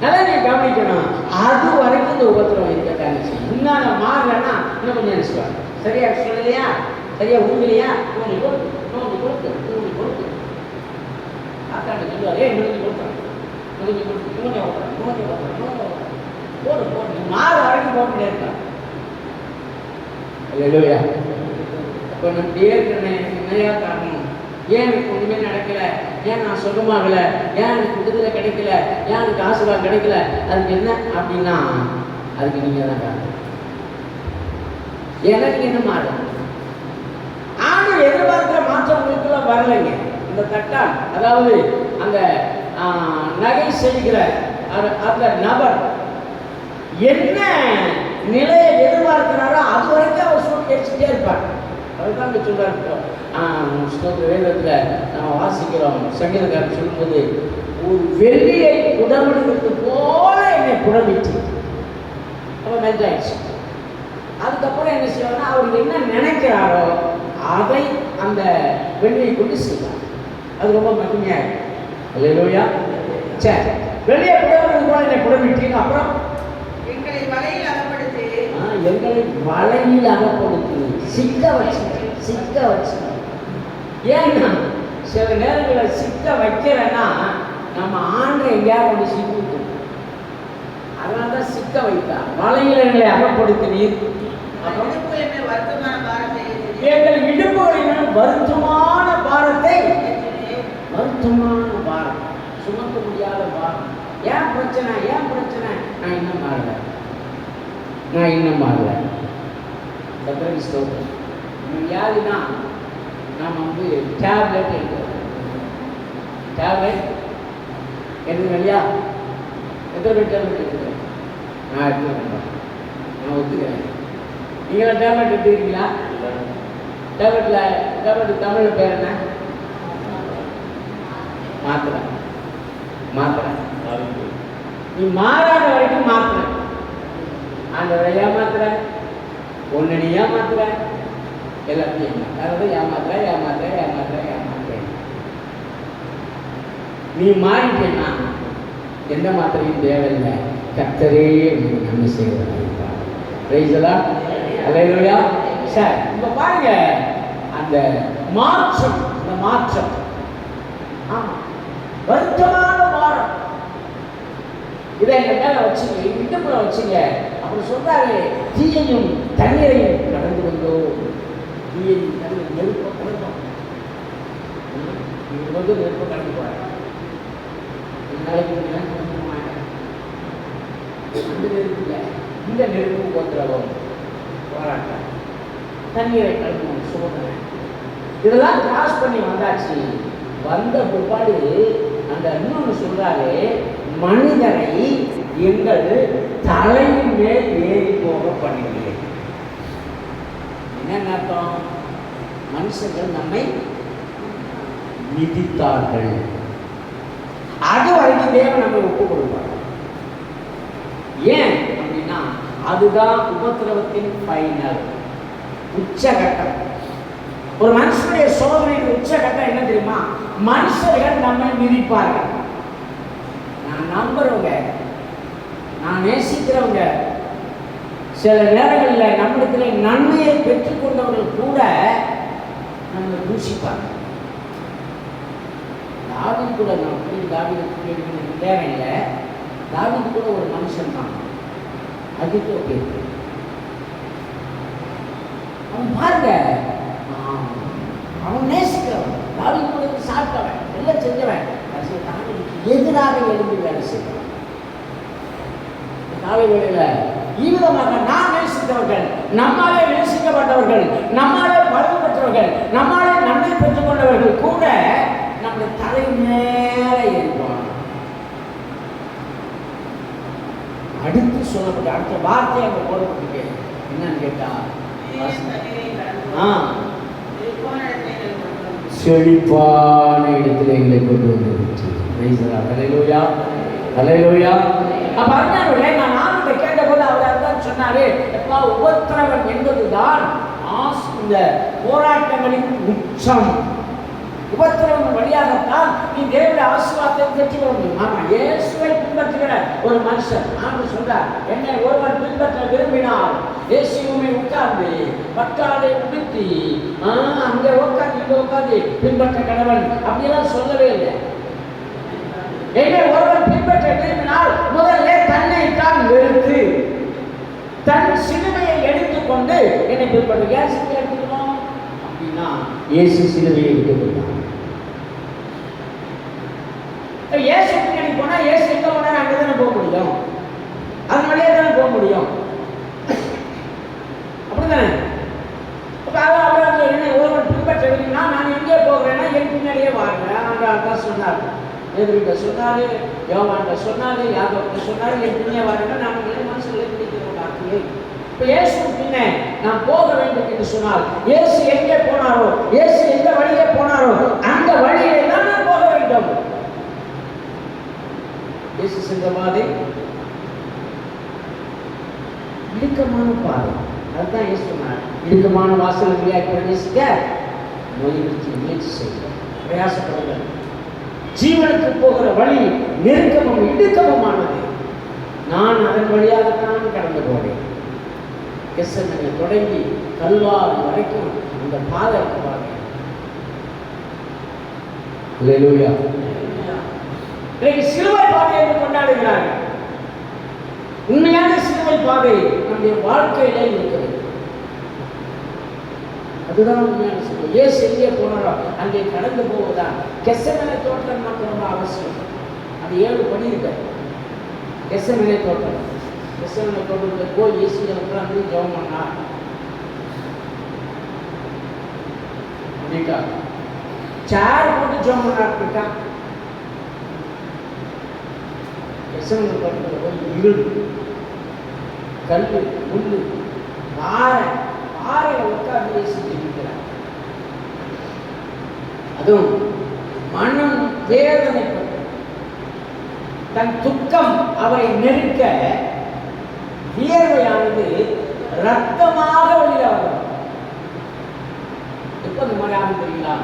நல்லா நீ கவனிக்கணும். அது வரைக்கும் இந்த உபத்திரம் இருக்கட்டாங்க. இன்னும் மாறலன்னா இன்னும் கொஞ்சம் நினைச்சுவாங்க. சரியா சொல்லலையா? சரியா உண்மையிலையா? நோண்டி கொடுத்து ஆத்தாண்டு சொல்லுவார், நோண்டி கொடுத்தான் கொஞ்சம் போடு போடு மாறு வரைக்கும் போட்டுட்டே இருக்கான். இல்லையா? இப்போ நான் இருக்கிறேன் என்னையா காரணம்? ஏன் எனக்கு ஒன்றுமே நடக்கல? ஏன் நான் சுகமாகல? ஏன் எனக்கு விடுதலை கிடைக்கல? ஏன் எனக்கு ஆசீர்வாதம் கிடைக்கல? அதுக்கு என்ன அப்படின்னா அதுக்கு நீங்கள் தான் காரணம். எனக்கு என்ன மாறும்? ஆனால் எதிர்பார்க்கிற மாற்றம் உங்களுக்குள்ள வரலைங்க. இந்த தட்டான், அதாவது அந்த நகை செய்கிற அந்த நபர் என்ன நிலையை எதிர்பார்க்கிறாரோ அது வரைக்கும் அவர் சூழ்நிலை எடுத்துட்டே இருப்பார். அதுதான் சொல்றாரு வேதத்தில் நம்ம வாசிக்கிறோம். சங்கீதக்காரர் சொல்லும்போது ஒரு வெள்ளியை புடமிடுவது போல என்னை புடமிட்டு அவன் மெஞ்சாயிடுச்சு. அதுக்கப்புறம் என்ன செய்வார்னா அவர் என்ன நினைக்கிறாரோ அதை அந்த வெள்ளியை கொண்டு செய்வார். அது ரொம்ப மகிமையாக இருக்கும். அல்லேலூயா. சரி, வெளியே புடமிடுவது போல என்னை புடமிட்டீங்க. அப்புறம் எங்களை வலையில் அகப்படுத்தி சிக்க வச்சு. ஏன்னா சில நேரங்களில் சிக்க வைக்கிறேன்னா நம்ம ஆண்டை எங்கேயாவது கொண்டு சிக்கி விட்டுரும். அதனால தான் சிக்க வைத்தா. வலையில் எங்களை அகப்படுத்தினீர். எங்கள் இடுப்புகளினால் வருத்தமான பாரத்தை சுமக்க முடியாத பாரம். ஏன் பிரச்சனை? நான் இன்னும் மாறல. வியாதினா நாம் வந்து டேப்லெட் எடுக்கிறோம். டேப்லெட் எடுத்துங்க இல்லையா? எத்தனை பேர் டேப்லெட் எடுத்துக்கிறேன்? நான் எடுத்துக்கிறேன். நான் ஒத்துக்கிறேன். நீங்களாம் டேப்லெட் எடுத்துக்கிறீங்களா? டேப்லெட் தமிழில் பேர் என்ன? மாத்திரை. நீ மாறாத வரைக்கும் மாத்திரை. ஆண்டவரை ஏமாத்துற, ஒன்னு நீ ஏமாத்துற, எல்லாத்தையும் ஏமாத்துற. நீ மாறிட்டேன்னா எந்த மாத்திரையும் தேவையில்லை. கர்த்தரே நன்மை செய்வதா. அல்லேலூயா. சரி, இப்ப பாருங்க அந்த மாற்றம். வருத்தமான பாரம் இதை எங்க மேல வச்சுங்க, இடுப்புல வச்சுங்க. அப்புறம் சொல்றாரு, தீயையும் தண்ணீரையும் கடந்து வந்தோம். தீயையும் தண்ணீர் நெருப்ப கடந்தோம். நெருப்ப கடந்து போறாங்க. நாளைக்கு அந்த நெருப்பு இல்லை, இந்த நெருப்பு போத்துறவோம் போராட்டம். தண்ணீரை கடந்தோம், சோதனை. இதெல்லாம் கிராஸ் பண்ணி வந்தாச்சு. வந்த பிற்பாடு அந்த இன்னொன்று சொல்றாரு, மனிதரை எங்கள் தலையின் மேல் ஏறி போக பண்ணுகிறேன். என்ன அர்த்தம்? மனுஷர்கள் நம்மை மிதித்தார்கள். அது வரைக்கும் தேவன் நம்மை ஒப்பு கொடுப்பார். ஏன் அப்படின்னா அதுதான் உபத்திரவத்தின் ஃபைனல், உச்சகட்டம். ஒரு மனுஷனுடைய சோதனையின் உச்சகட்டம் என்ன தெரியுமா? மனுஷர்கள் நம்மை மிதிப்பார்கள். நான் நம்புறவங்க, நான் நேசிக்கிறவங்க, சில நேரங்களில் நம்மிடத்தில் நன்மையை பெற்றுக்கொண்டவர்கள் கூட நம்மை தூஷிப்பாங்க. தாவீது கூட நேரம் இல்லை. தாவீது கூட ஒரு மனுஷன் தான். அதுக்கு அவன் பாருங்க, அவன் நேசிக்கிறவன், தாவீது கூட சாப்பிட்டவன், எல்லாம் செஞ்சவன். எதிராக எழுந்து வேலை செய்வான். காலை வேளையில ஈவிதமாக நாம் நேசித்தவர்கள், நம்மாலே நேசிக்கப்பட்டவர்கள், நம்மாலே பலன் பெற்றவர்கள், நம்மாலே நன்மை பெற்றுக் கொண்டவர்கள் கூட நம்முடைய தலை மேல இருப்பான். அடுத்து சொல்லப்பட்ட அடுத்த வார்த்தை அங்க போடப்பட்டிருக்கு. என்னன்னு கேட்டா, செழிப்பான இடத்துல எங்களை கொண்டு வந்து. அப்ப அருமையானவர்களே, நான் ஆண்டவரை கேட்டபோது அவர் தான் சொன்னாரு, எப்பா உபத்திரவம் என்பதுதான் இந்த போராட்டங்களின் உச்சம். உபத்திரவம் வழியாகத்தான் நீ தேவனுடைய ஆசீர்வாதத்தை பெற்றுக்கொள்ள முடியும். ஆமா, இயேசுவை பின்பற்றுகிற ஒரு மனுஷன் ஆண்டு சொல்றார், என்னை ஒருவர் பின்பற்ற விரும்பினால் இயேசுவை உட்கார்ந்து பட்டாளை உடுத்தி அங்கே உட்காந்து இங்க உட்காந்து பின்பற்ற கடவுள் அப்படியெல்லாம் சொல்லவே இல்லை. என்னை ஒருவர் பின்பற்ற விரும்பினால் முதல்ல தன்னை தான் வெறுத்து தன் சிலுவையை எடுத்துக்கொண்டு என்னை பின்பற்ற. ஏன் சிலுவை எடுத்துக்கணும் அப்படின்னா இயேசு சிலுவையை எடுத்துக்கொண்டார். இயேசு பின்னாடி போனா இயேசு எங்க போனா அங்கே தானே போக முடியும், அது வழியே தானே போக முடியும், அப்படித்தானே? என்ன ஒருவன் பின்பற்ற விரும்பினா நான் எங்கே போகிறேன்னா என் பின்னாடியே வாருங்க. அதான் சொன்னார், எதிர்கிட்ட சொன்னாரு, யோவான்கிட்ட சொன்னாரு, யாதவர்கிட்ட சொன்னாரு, என் பின்னே வாருங்க. நான் மனசுல பிடிக்கிற வார்த்தையை இப்போ இயேசு பின்ன நான் போக வேண்டும் என்று சொன்னால் இயேசு எங்கே போனாரோ, இயேசு எந்த வழியே போனாரோ அந்த வழியை தான் நான் போக வேண்டும். இயேசு சென்ற பாதை இடுக்கமான பாதை. அதுதான் இயேசு சொன்னார், இடுக்கமான வாசல் வழியாக பிரவேசிக்க முயற்சி செய்ய பிரயாசப்படுங்கள். ஜீவனுக்கு போகிற வழி நெருக்கமும் இடுக்கமுமானது. நான் அதன் வழியாகத்தான் கடந்து போனேன். கெத்செமனே தொடங்கி கல்வாரி வரைக்கும் அந்த பாதை பாருங்க. அல்லேலூயா. சிலுவை பாதை என்று கொண்டாடுகிறார்கள். உண்மையான சிலுவை பாதை நம்முடைய வாழ்க்கையில இருக்கிறது. அதுதான் உண்மையான சிலுவை. இயேசு எங்கே போனாரோ அங்கே கடந்து போவதுதான். கெத்செமனே தோட்டம் நமக்கு ரொம்ப அவசியம். அது 7 படி இருக்கு. கெத்செமனே தோட்டம், கெத்செமனே தோட்டத்தில் போய் இயேசு உட்கார்ந்து ஜெபம் பண்ணார். சேர் போட்டு ஜெபம் பண்ணார். கெத்செமனே தோட்டத்தில் போய் இருள், கல், முள்ளு, பாறையை உட்கார்ந்து இயேசு ஜெபிக்கிறார். அதுவும் மனம் வேதனைப்பட்டு தன் துக்கம் அவரை நெருக்க வியர்வையானது ரத்தமாக வெளியில வரும். எப்ப இந்த மாதிரி ஆகும் தெரியுங்களா?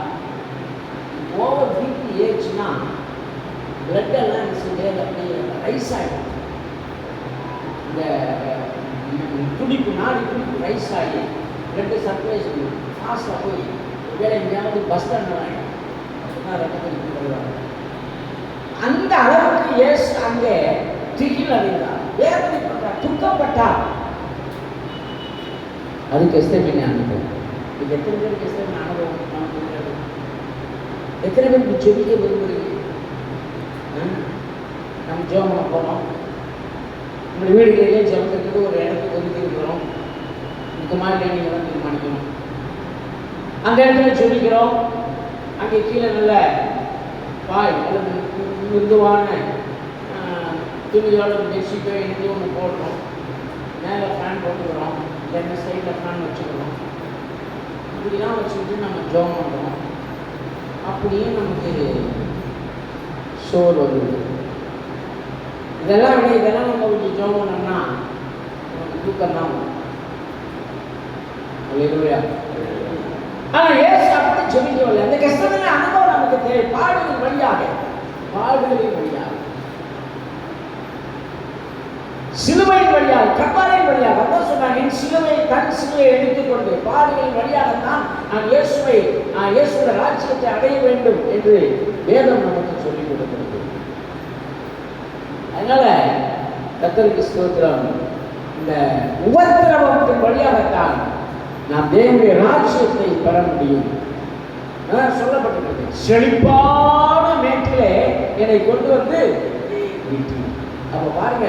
ஓவர் பிபி ஏச்சுன்னா பிளட் எல்லாம் அப்படியே ரைஸ் ஆகிடும். இந்த துடிப்பு, நாடி துடிப்பு ரைஸ் ஆகி பிளட் சர்க்குலேஷன் ஃபாஸ்டாக போய் வேலை எங்கேயாவது பஸ் ஸ்டாண்ட் ஆகிடும். அப்படின்னா ரத்தத்தை வருவாங்க. அந்த அளவுக்கு இயேசு அங்கே திகில் அடைந்தார், வேதனைப்பட்டார், துக்கப்பட்டார். அது கெத்செமனே அனுபவம். இது எத்தனை பேர் கெத்செமனே அனுபவம் நமக்கு? எத்தனை பேருக்கு செடிக்க விரும்புகிறீங்க? நம்ம ஜெபம் பண்ண போகிறோம், நம்ம வீடுகளிலே ஜெபத்துக்கு ஒரு இடத்துக்கு ஒதுக்கி இருக்கிறோம். இந்த மாதிரி நீங்கள் தான் தீர்மானிக்கணும். அந்த இடத்துல ஜெபிக்கிறோம். அங்கே கீழே நல்ல பாய் அல்லது மிருதுவான துணியோட பெட்ஷீட்டோ இணைந்து ஒன்று போடுறோம். மேலே ஃபேன் போட்டுக்கிறோம், இல்லைன்னா சைடில் ஃபேன் வச்சுக்கிறோம். இப்படிலாம் வச்சுக்கிட்டு நம்ம ஜெபம் பண்ணுறோம். அப்படியே நமக்கு சோறு வருது. இதெல்லாம் நம்ம கொஞ்சம் ஜெபம் பண்ணோம்னா நமக்கு தூக்கம் தான் வரும். அல்லேலூயா. ஆனால் இயேசு அப்படி ஜெபிக்கவில்லை. அந்த கெத்செமனே அனுபவம் நமக்கு தேவை. பாடுகளின் வழியாக, சிலுவையின் வழியாக, கர்த்தரின் வழியாக. அதான் சொன்னார், என் சிலுவை, தன் சிலுவையை எடுத்துக்கொண்டு பாடுகளின் வழியாகத்தான் நான் இயேசுடைய ராஜ்யத்தை அடைய வேண்டும் என்று வேதம் நமக்கு சொல்லிக் கொடுக்கிறது. அதனால கர்த்தருக்கு ஸ்தோத்திரம். இந்த உபத்திரவத்தின் வழியாகத்தான் நாம் தேவனுடைய ராஜ்யத்தை பெற முடியும். சொல்லப்பட்டிருக்கிறது, செழிப்பான மேட்டிலே என்னை கொண்டு வந்து வீட்டு. அப்போ பாருங்க,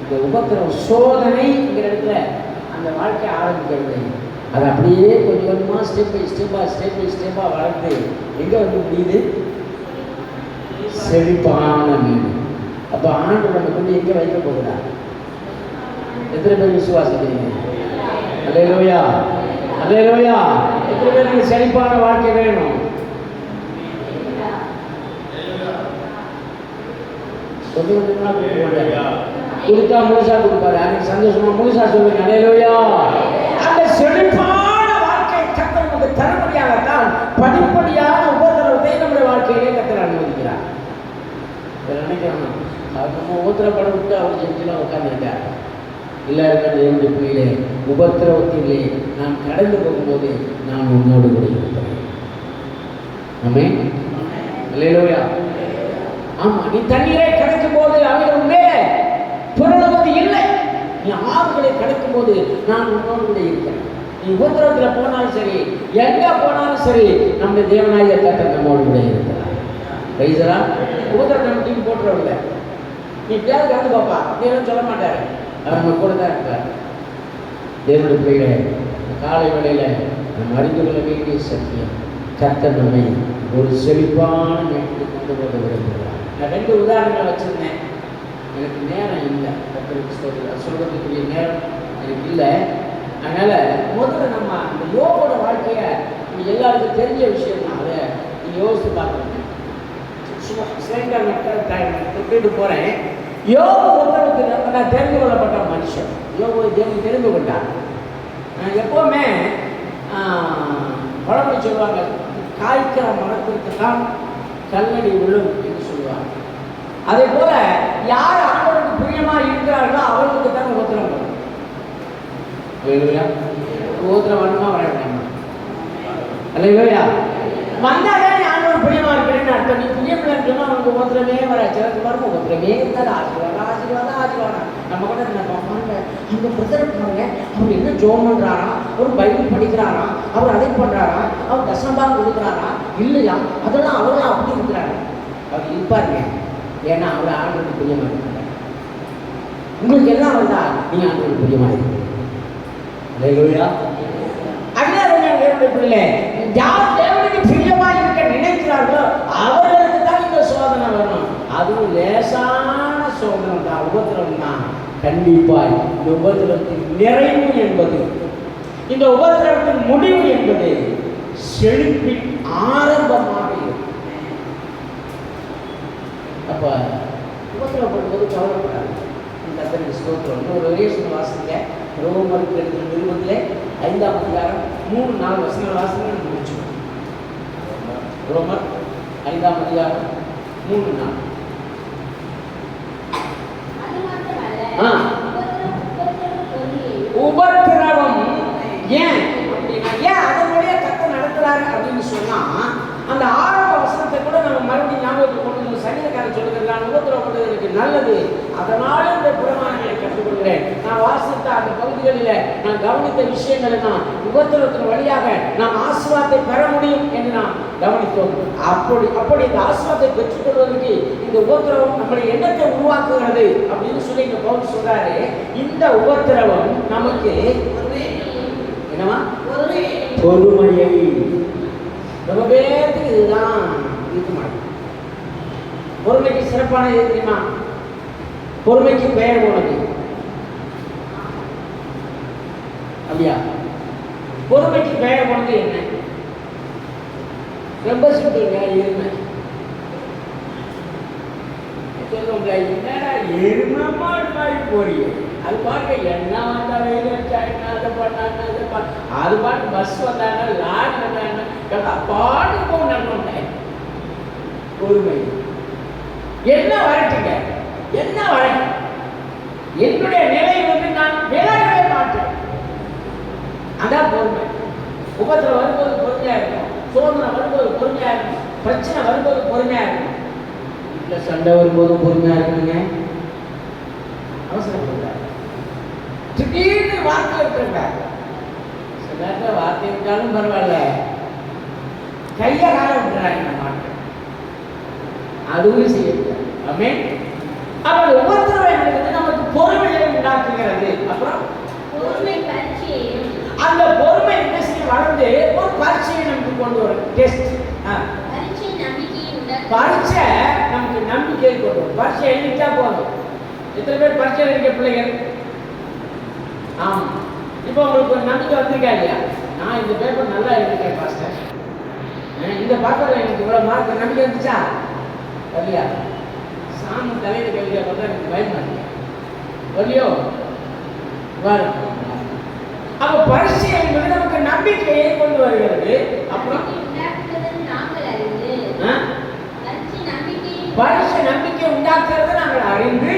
இந்த உபத்திரவ சோதனைங்கிற இடத்துல அந்த வாழ்க்கை ஆரம்பிக்கிறது. அது அப்படியே கொஞ்சம் கொஞ்சமாக ஸ்டெப் பை ஸ்டெப்பாக வளர்ந்து எங்கே வந்து முடியுது? செழிப்பான வீடு. அப்போ ஆண்டு நம்ம கொண்டு எங்கே வைக்க போகிறார்? எத்தனை பேர் விசுவாசிக்கிறீங்க? அல்லேலூயா, அல்லேலூயா. எத்தனை பேருக்கு செழிப்பான வாழ்க்கை வேணும்? கொஞ்சம் கொஞ்சமாக கொடுத்தா முழுசா கொடுப்பாரு. அன்னைக்கு சந்தோஷமா முழுசா சொல்லுங்க. அல்லேலூயா. அந்த செழிப்பான வாழ்க்கை கர்த்தர் நமக்கு தரும்படியாகத்தான் படிப்படியான உபத்திரவத்தை நம்முடைய வாழ்க்கையிலே கர்த்தர் அனுமதிக்கிறார். நினைக்கிறோம் அவர் நம்ம உபத்திரப்பட விட்டு அவர் ஜெயிலாம் உட்கார்ந்துருக்கார். இல்லை என்னுடைய பிள்ளைகளே, உபத்திரவத்திலே நான் கடந்து போகும்போது நான் உன்னோடு கூட இருக்கிறேன். ஆமென். அல்லேலூயா. ஆமா, நீ தண்ணீரை கடக்கும் போது அவைகள் மேலே புரளுவது இல்லை. நீ ஆறுகளை கடக்கும் போது நான் உன்னோடு கூட இருக்கிறேன். நீ உபத்திரவத்தில் போனாலும் சரி, எங்க போனாலும் சரி, நம்முடைய தேவனாகிய கர்த்தர் நம்மோடு கூட இருக்கிறார். ரைசரா உபத்திரவத்தை நம்ம தூக்கி போட்டுறவில்லை. நீ எப்படியாவது கலந்து பாப்பா, நீங்களும் சொல்ல மாட்டாரு, அவர் நம்ம கூட தான் இருக்கார். தேவனுடைய பிள்ளைகளை காலை வேளையில நம்ம அறிந்து கொள்ள வேண்டிய சத்தியம், கர்த்தர் நம்மை ஒரு செழிப்பான நேரத்துக்கு கொண்டு போக விரும்புகிறார். நான் 2 உதாரணங்களை வச்சிருந்தேன். எனக்கு நேரம் இல்லை, சொல்றதுக்குரிய நேரம் எனக்கு இல்லை. அதனால முதல்ல நம்ம அந்த யோகோட வாழ்க்கையை எல்லாருக்கும் தெரிஞ்ச விஷயம் தான். அதை நீங்கள் யோசித்து பார்க்கணும். சும்மா சிலைண்டர் போகிறேன். யோக ஒருத்தருக்கு நான் தெரிந்து கொள்ளப்பட்ட மனுஷன். யோகை தேவன் தெரிந்து கொண்டார். எப்போவுமே பழமொழி சொல்லுவாங்க, காய்க்கிற மரத்திற்கு தான் கல்லடி விழும் என்று சொல்லுவாங்க. அதே போல யார் ஆண்டவருக்கு பிரியமாக இருக்கிறார்களோ அவர்களுக்கு தான் உபத்திரம் வரும். உபத்திரம் வரணுமா வர வேண்டாமா? அல்லையா? வந்தாதான் ஆண்டவர் பிரியமா இருக்கிறேன்னு அர்த்தம். நீ பிரியமில்லை சொன்னா அவனுக்கு உபத்திரமே வர, சிலருக்கு வரும் உபத்திரமே இருந்தாலும் ஆசீர்வாதம் ஆசீர்வாதம் ஆசீர்வாதம். நம்ம கூட பாருங்க, அந்த பிரதர் பாருங்க, அவர் என்ன ஜோம் பண்றாரா, ஒரு பைபிள் படிக்கிறாரா, அவர் அதை பண்றாரா, அவர் தசம்பாகம் கொடுக்குறாரா இல்லையா, அதெல்லாம் அவரெல்லாம் அப்படி இருக்கிறாரு. அவர் இருப்பாருங்க. ஏன்னா அவர் ஆண்டவருக்கு பிரியமா இருக்கிறார். உங்களுக்கு எல்லாம் வந்தா நீங்க ஆண்டவருக்கு பிரியமா இருக்கிறீங்க. யார் தேவனுக்கு பிரியமா இருக்க நினைக்கிறார்களோ அவர்களுக்கு தான் இந்த சோதனை வரணும். அதுவும் லேசான சோதனை தான், உபத்திரம் தான். கண்டிப்பாய் இந்த உபத்திரத்தின் நிறைவு என்பது, இந்த உபத்திரத்தின் முடிவு என்பது செழிப்பின் ஆரம்பமாக இருக்கும். அப்ப உபத்திரப்படும்போது கவலைப்படாது. இந்த ஸ்தோத்திரம் ஒரு வேரியேஷன் வாசிங்க. ரோமருக்கு எழுதின நிருபத்திலே 5ஆம் அதிகாரம் 3-4 வசனங்கள் வாசிங்க, முடிச்சுக்கணும். ரோமர் 5ஆம் அதிகாரம் 3-4. உபத்திரவம் ஏன் அப்படின்னா, ஏன் அதனுடைய கர்த்தர் நடத்துறாரு அப்படின்னு சொன்னா, அந்த ஆரம்ப வசனத்தை கூட நம்ம மறுபடியும் ஞாபகத்துக்கு கொண்டு வந்து சங்கீதக்காரன் சொல்லுகிறான், உபத்திரவப்படுவதற்கு நல்லது, அதனால இந்த பிரமாணங்களை கற்றுக்கொள்கிறேன். நான் வாசித்த அந்த பகுதிகளில் நான் கவனித்த விஷயங்களை தான் உபத்திரவத்தின் வழியாக நாம் ஆசீர்வாதத்தை பெற முடியும் என்று நாம் கவனித்தோம். அப்படி இந்த ஆசீர்வாதத்தை பெற்றுக்கொள்வதற்கு இந்த உபத்திரவம் நம்முடைய எண்ணத்தை உருவாக்குகிறது அப்படின்னு சொல்லி இந்த பவுல் சொல்றாரு. இந்த உபத்திரவம் நமக்கு என்னவா? பொறுமையை. ரொம்ப பேருக்கு இதுதான் இருக்க மாட்டேன். பொறுமைக்கு சிறப்பான எது தெரியுமா? பொறுமைக்கு பெயர் போனது அப்படியா? பொறுமைக்கு பெயர் போனது என்ன? ரொம்ப சிம்பிள்ங்க. எருமை சொல்லுவாங்க, என்னடா எருமை மாடு மாதிரி போறீங்க, அது பார்க்க என்ன வந்தா வெயில் வச்சா என்ன, அதை பண்ணாங்க அதை பண்ண, அது பாட்டு பஸ் வந்தாங்க, லாரி வந்தாங்க, பாட்டு போனாங்க. பொறுமை என்ன வரட்டுங்க, என்ன வரட்டும், என்னுடைய நிலை வந்து நான் விலகவே மாட்டேன். அதான் பொறுமை. உபத்திரம் வரும்போது பொறுமையா இருக்கும், சோதனை வரும்போது பொறுமையா இருக்கும், பிரச்சனை வரும்போது பொறுமையா இருக்கும், வீட்டில் சண்டை வரும்போதும் பொறுமையா இருக்குங்க. அவசரப்படுறாங்க, திடீர்னு வார்த்தை விட்டுருக்காங்க. சில நேரத்தில் வார்த்தை விட்டாலும் பரவாயில்ல, கையை கால விட்டுறாங்க நம்ம ஆட்கள், அதுவும் செய்யக்கூடாது. ஆமே. அப்படி உபத்திரவம் என்பது நமக்கு பொறுமையை உண்டாக்குகிறது. அப்புறம் அந்த பொறுமை என்ன செய்ய வளர்ந்து ஒரு பரீட்சையை நமக்கு கொண்டு வரும். டெஸ்ட், பரீட்சை நமக்கு நம்பிக்கை கொண்டு வரும். பரீட்சை எழுதிட்டா போதும். எத்தனை பேர் பரீட்சை எழுதிக்க பிள்ளைகள்? ஆமா. இப்போ உங்களுக்கு ஒரு நம்பிக்கை வந்திருக்கா இல்லையா? நான் இந்த பேப்பர் நல்லா எழுதிருக்கேன் பாஸ்டர், இந்த பேப்பர்ல எனக்கு இவ்வளவு மார்க், நம்பிக்கை வந்துச்சா இல்லையா? சாமி தலையில கேள்வியா பார்த்தா எனக்கு பயமா இருக்கு இல்லையோ? வரும். அப்ப பரீட்சை என்பது நமக்கு நம்பிக்கையை கொண்டு வருகிறது. அப்புறம் பரீட்சை நம்பிக்கை உண்டாக்குறது நாங்கள் அறிந்து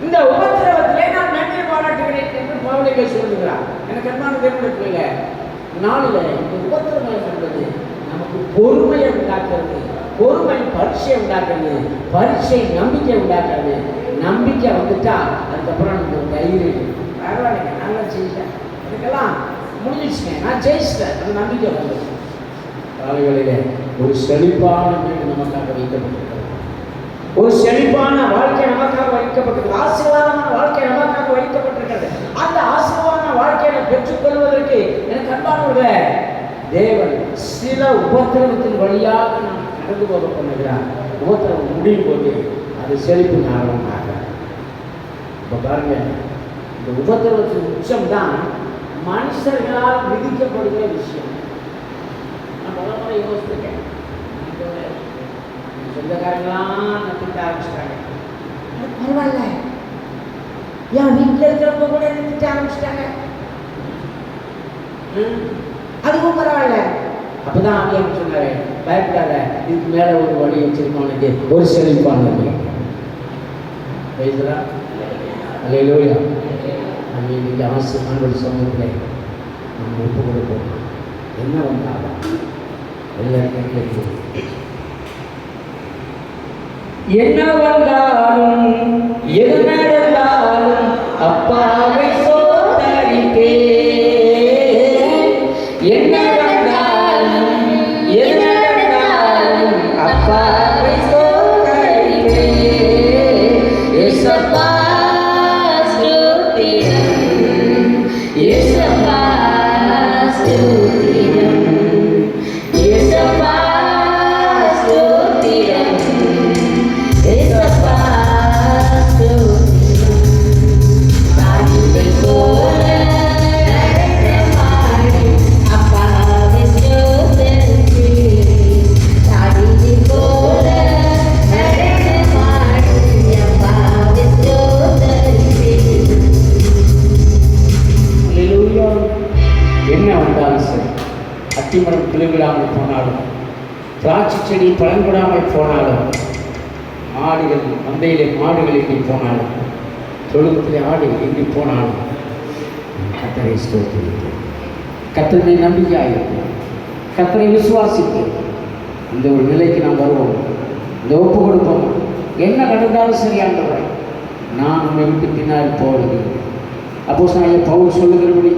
இந்த உபத்திரவத்திலே நான் நன்மை பாராட்டுகிறேன் என்று பவுல் சொல்லுகிறார். எனக்கு அன்பான தேவனுடைய பிள்ளைகளே, நாளில் இந்த உபத்திரவம் என்பது நமக்கு பொறுமையை உண்டாக்குறது, பொறுமை பரீட்சை உண்டாக்குறது, பரீட்சை நம்பிக்கை உண்டாக்குறது. நம்பிக்கை வந்துட்டா அதுக்கப்புறம் நமக்கு தைரியம், பரவாயில்லைங்க நல்லா செய்யட்டேன், அதுக்கெல்லாம் முடிஞ்சிச்சுங்க, நான் ஜெயிச்சிட்டேன், அந்த நம்பிக்கை வந்துச்சு. காலைகளிலே ஒரு செழிப்பான வீடு நமக்காக வைக்கப்பட்டிருக்கிறது, ஒரு செழிப்பான வாழ்க்கை நமக்காக வைக்கப்பட்டிருக்கிறது, ஆசீர்வாதமான வாழ்க்கை நமக்காக வைக்கப்பட்டிருக்கிறது. அந்த ஆசீர்வாதமான வாழ்க்கையை பெற்றுக்கொள்வதற்கு எனக்கு அன்பானவர்களே, தேவன் சில உபத்திரவத்தின் வழியாக நாம் கடந்து போக பண்ணுகிறார். உபத்திரவம் முடியும் போது அது செழிப்பு ஆரம்பமாக. இப்போ பாருங்க, இந்த உபத்திரவத்தின் உச்சம்தான் மனுஷர்களால் விதிக்கப்படுகிற விஷயம். நான் பல முறை யோசிச்சிருக்கேன், சொந்தக்காரங்களாம் நம்பிக்க ஆரம்பிச்சிட்டாங்க, பரவாயில்ல, என் வீட்டில் இருக்கிறவங்க கூட நிறுத்திட்டு ஆரம்பிச்சிட்டாங்க, அதுவும் பரவாயில்ல. அப்பதான் ஆவியானவர் சொன்னாரு, பயப்படாத, இதுக்கு மேல ஒரு வழி வச்சிருக்கோம், உனக்கு ஒரு செழிப்பான வழி. பேசுறா அல்லேலூயா. நம்ம இன்னைக்கு ஆண்டவர் சமூகத்தில் நம்ம ஒப்பு கொடுப்போம். என்ன வந்தாலும் எல்லாருக்கும் என்ன வந்தாலும் எது நடந்தாலும் அப்பாவை சோதரிப்பேன். என்ன வந்தாலும் எது நடந்தாலும் அப்பாவை சோதரிப்பேன். ஏசப்பா ஸ்தோத்திரம், ஏசப்பா ஸ்தோத்திரம், ஏசப்பா ஸ்தோத்திரம், ஏசப்பா ஸ்தோத்திரம். தாவீதை போல நடந்த மாறி அப்பாவை ஸ்தோத்திரிப்பேன். தாவீதை போல நடந்த மாறி அப்பாவை ஸ்தோத்திரிப்பேன். அல்லேலூயா. என்ன வந்தாலும் சரி, அத்திமரம் கிளுவிடாமல் போனாலும், திராட்சை செடி பலன் கொடாமல் போனாலும், ஆடுகள் மந்தையிலே மாடுகள் எங்கி போனாலும், தொழுவத்திலே ஆடு எங்கி போனாலும், கர்த்தரை ஸ்தோத்திரிப்பேன். கர்த்தரை நம்பிக்கையாயிருப்பேன், கர்த்தரை விசுவாசிப்பேன். இந்த ஒரு நிலைக்கு நாம் வருவோம், இந்த ஒப்பு கொடுப்போம். என்ன நடந்தாலும் சரியானவரை நான் உன்னை விட்டு பின்னால் போவது. அப்போஸ்தலனாகிய பவுல் சொல்லுகிறபடி,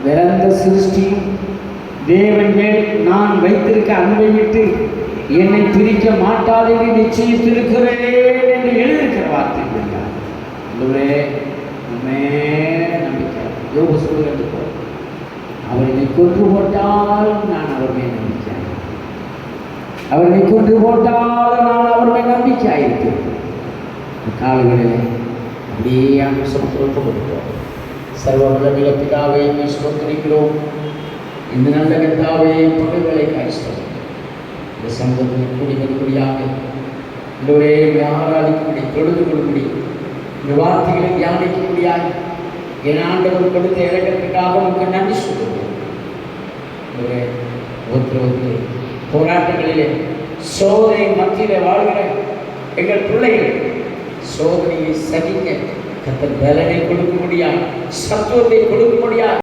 பிறந்த சிருஷ்டியும் தேவன் மேல் நான் வைத்திருக்க அன்பை விட்டு என்னை பிரிக்க மாட்டாது என்று நிச்சயித்திருக்கிறேன் என்று எழுதியிருக்கிற வார்த்தை. நம்பிக்கை யோபு சொல்லுகிறது போல, அவர் என்னை கொன்று போட்டாலும் நான் அவர் மேல் நம்பிக்கை, அவர் என்னை கொன்று போட்டாலும் நான் அவர் மேல் நம்பிக்கையாயிருப்பேன். காலங்களிலே அப்படியே அந்த சமத்துவம் கொடுப்போம். சர்வ வல்லமையுள்ள பிதாவே ஸ்தோத்திரிக்கிறோம். இந்த நல்ல கர்த்தாவே பகல்களை காய்ச்சோம். இந்த சமூகத்தில் கூடியாக ஒரே ஆராதிக்கும்படி, தொழுது கொள்ளும்படி, இந்த வார்த்தைகளை தியானிக்கும்படியாக என் ஆண்டவர் கொடுத்த இறக்கத்துக்காக உங்களுக்கு நன்றி சொல்லுவோம். ஒருத்தர் போராட்டங்களிலே சோதனை மத்தியிலே வாழ்கிற எங்கள் பிள்ளைகள் சோதனையை சகிக்க கர்த்தர் பலனை கொடுக்க முடியாது, சத்துவத்தை கொடுக்க முடியாது.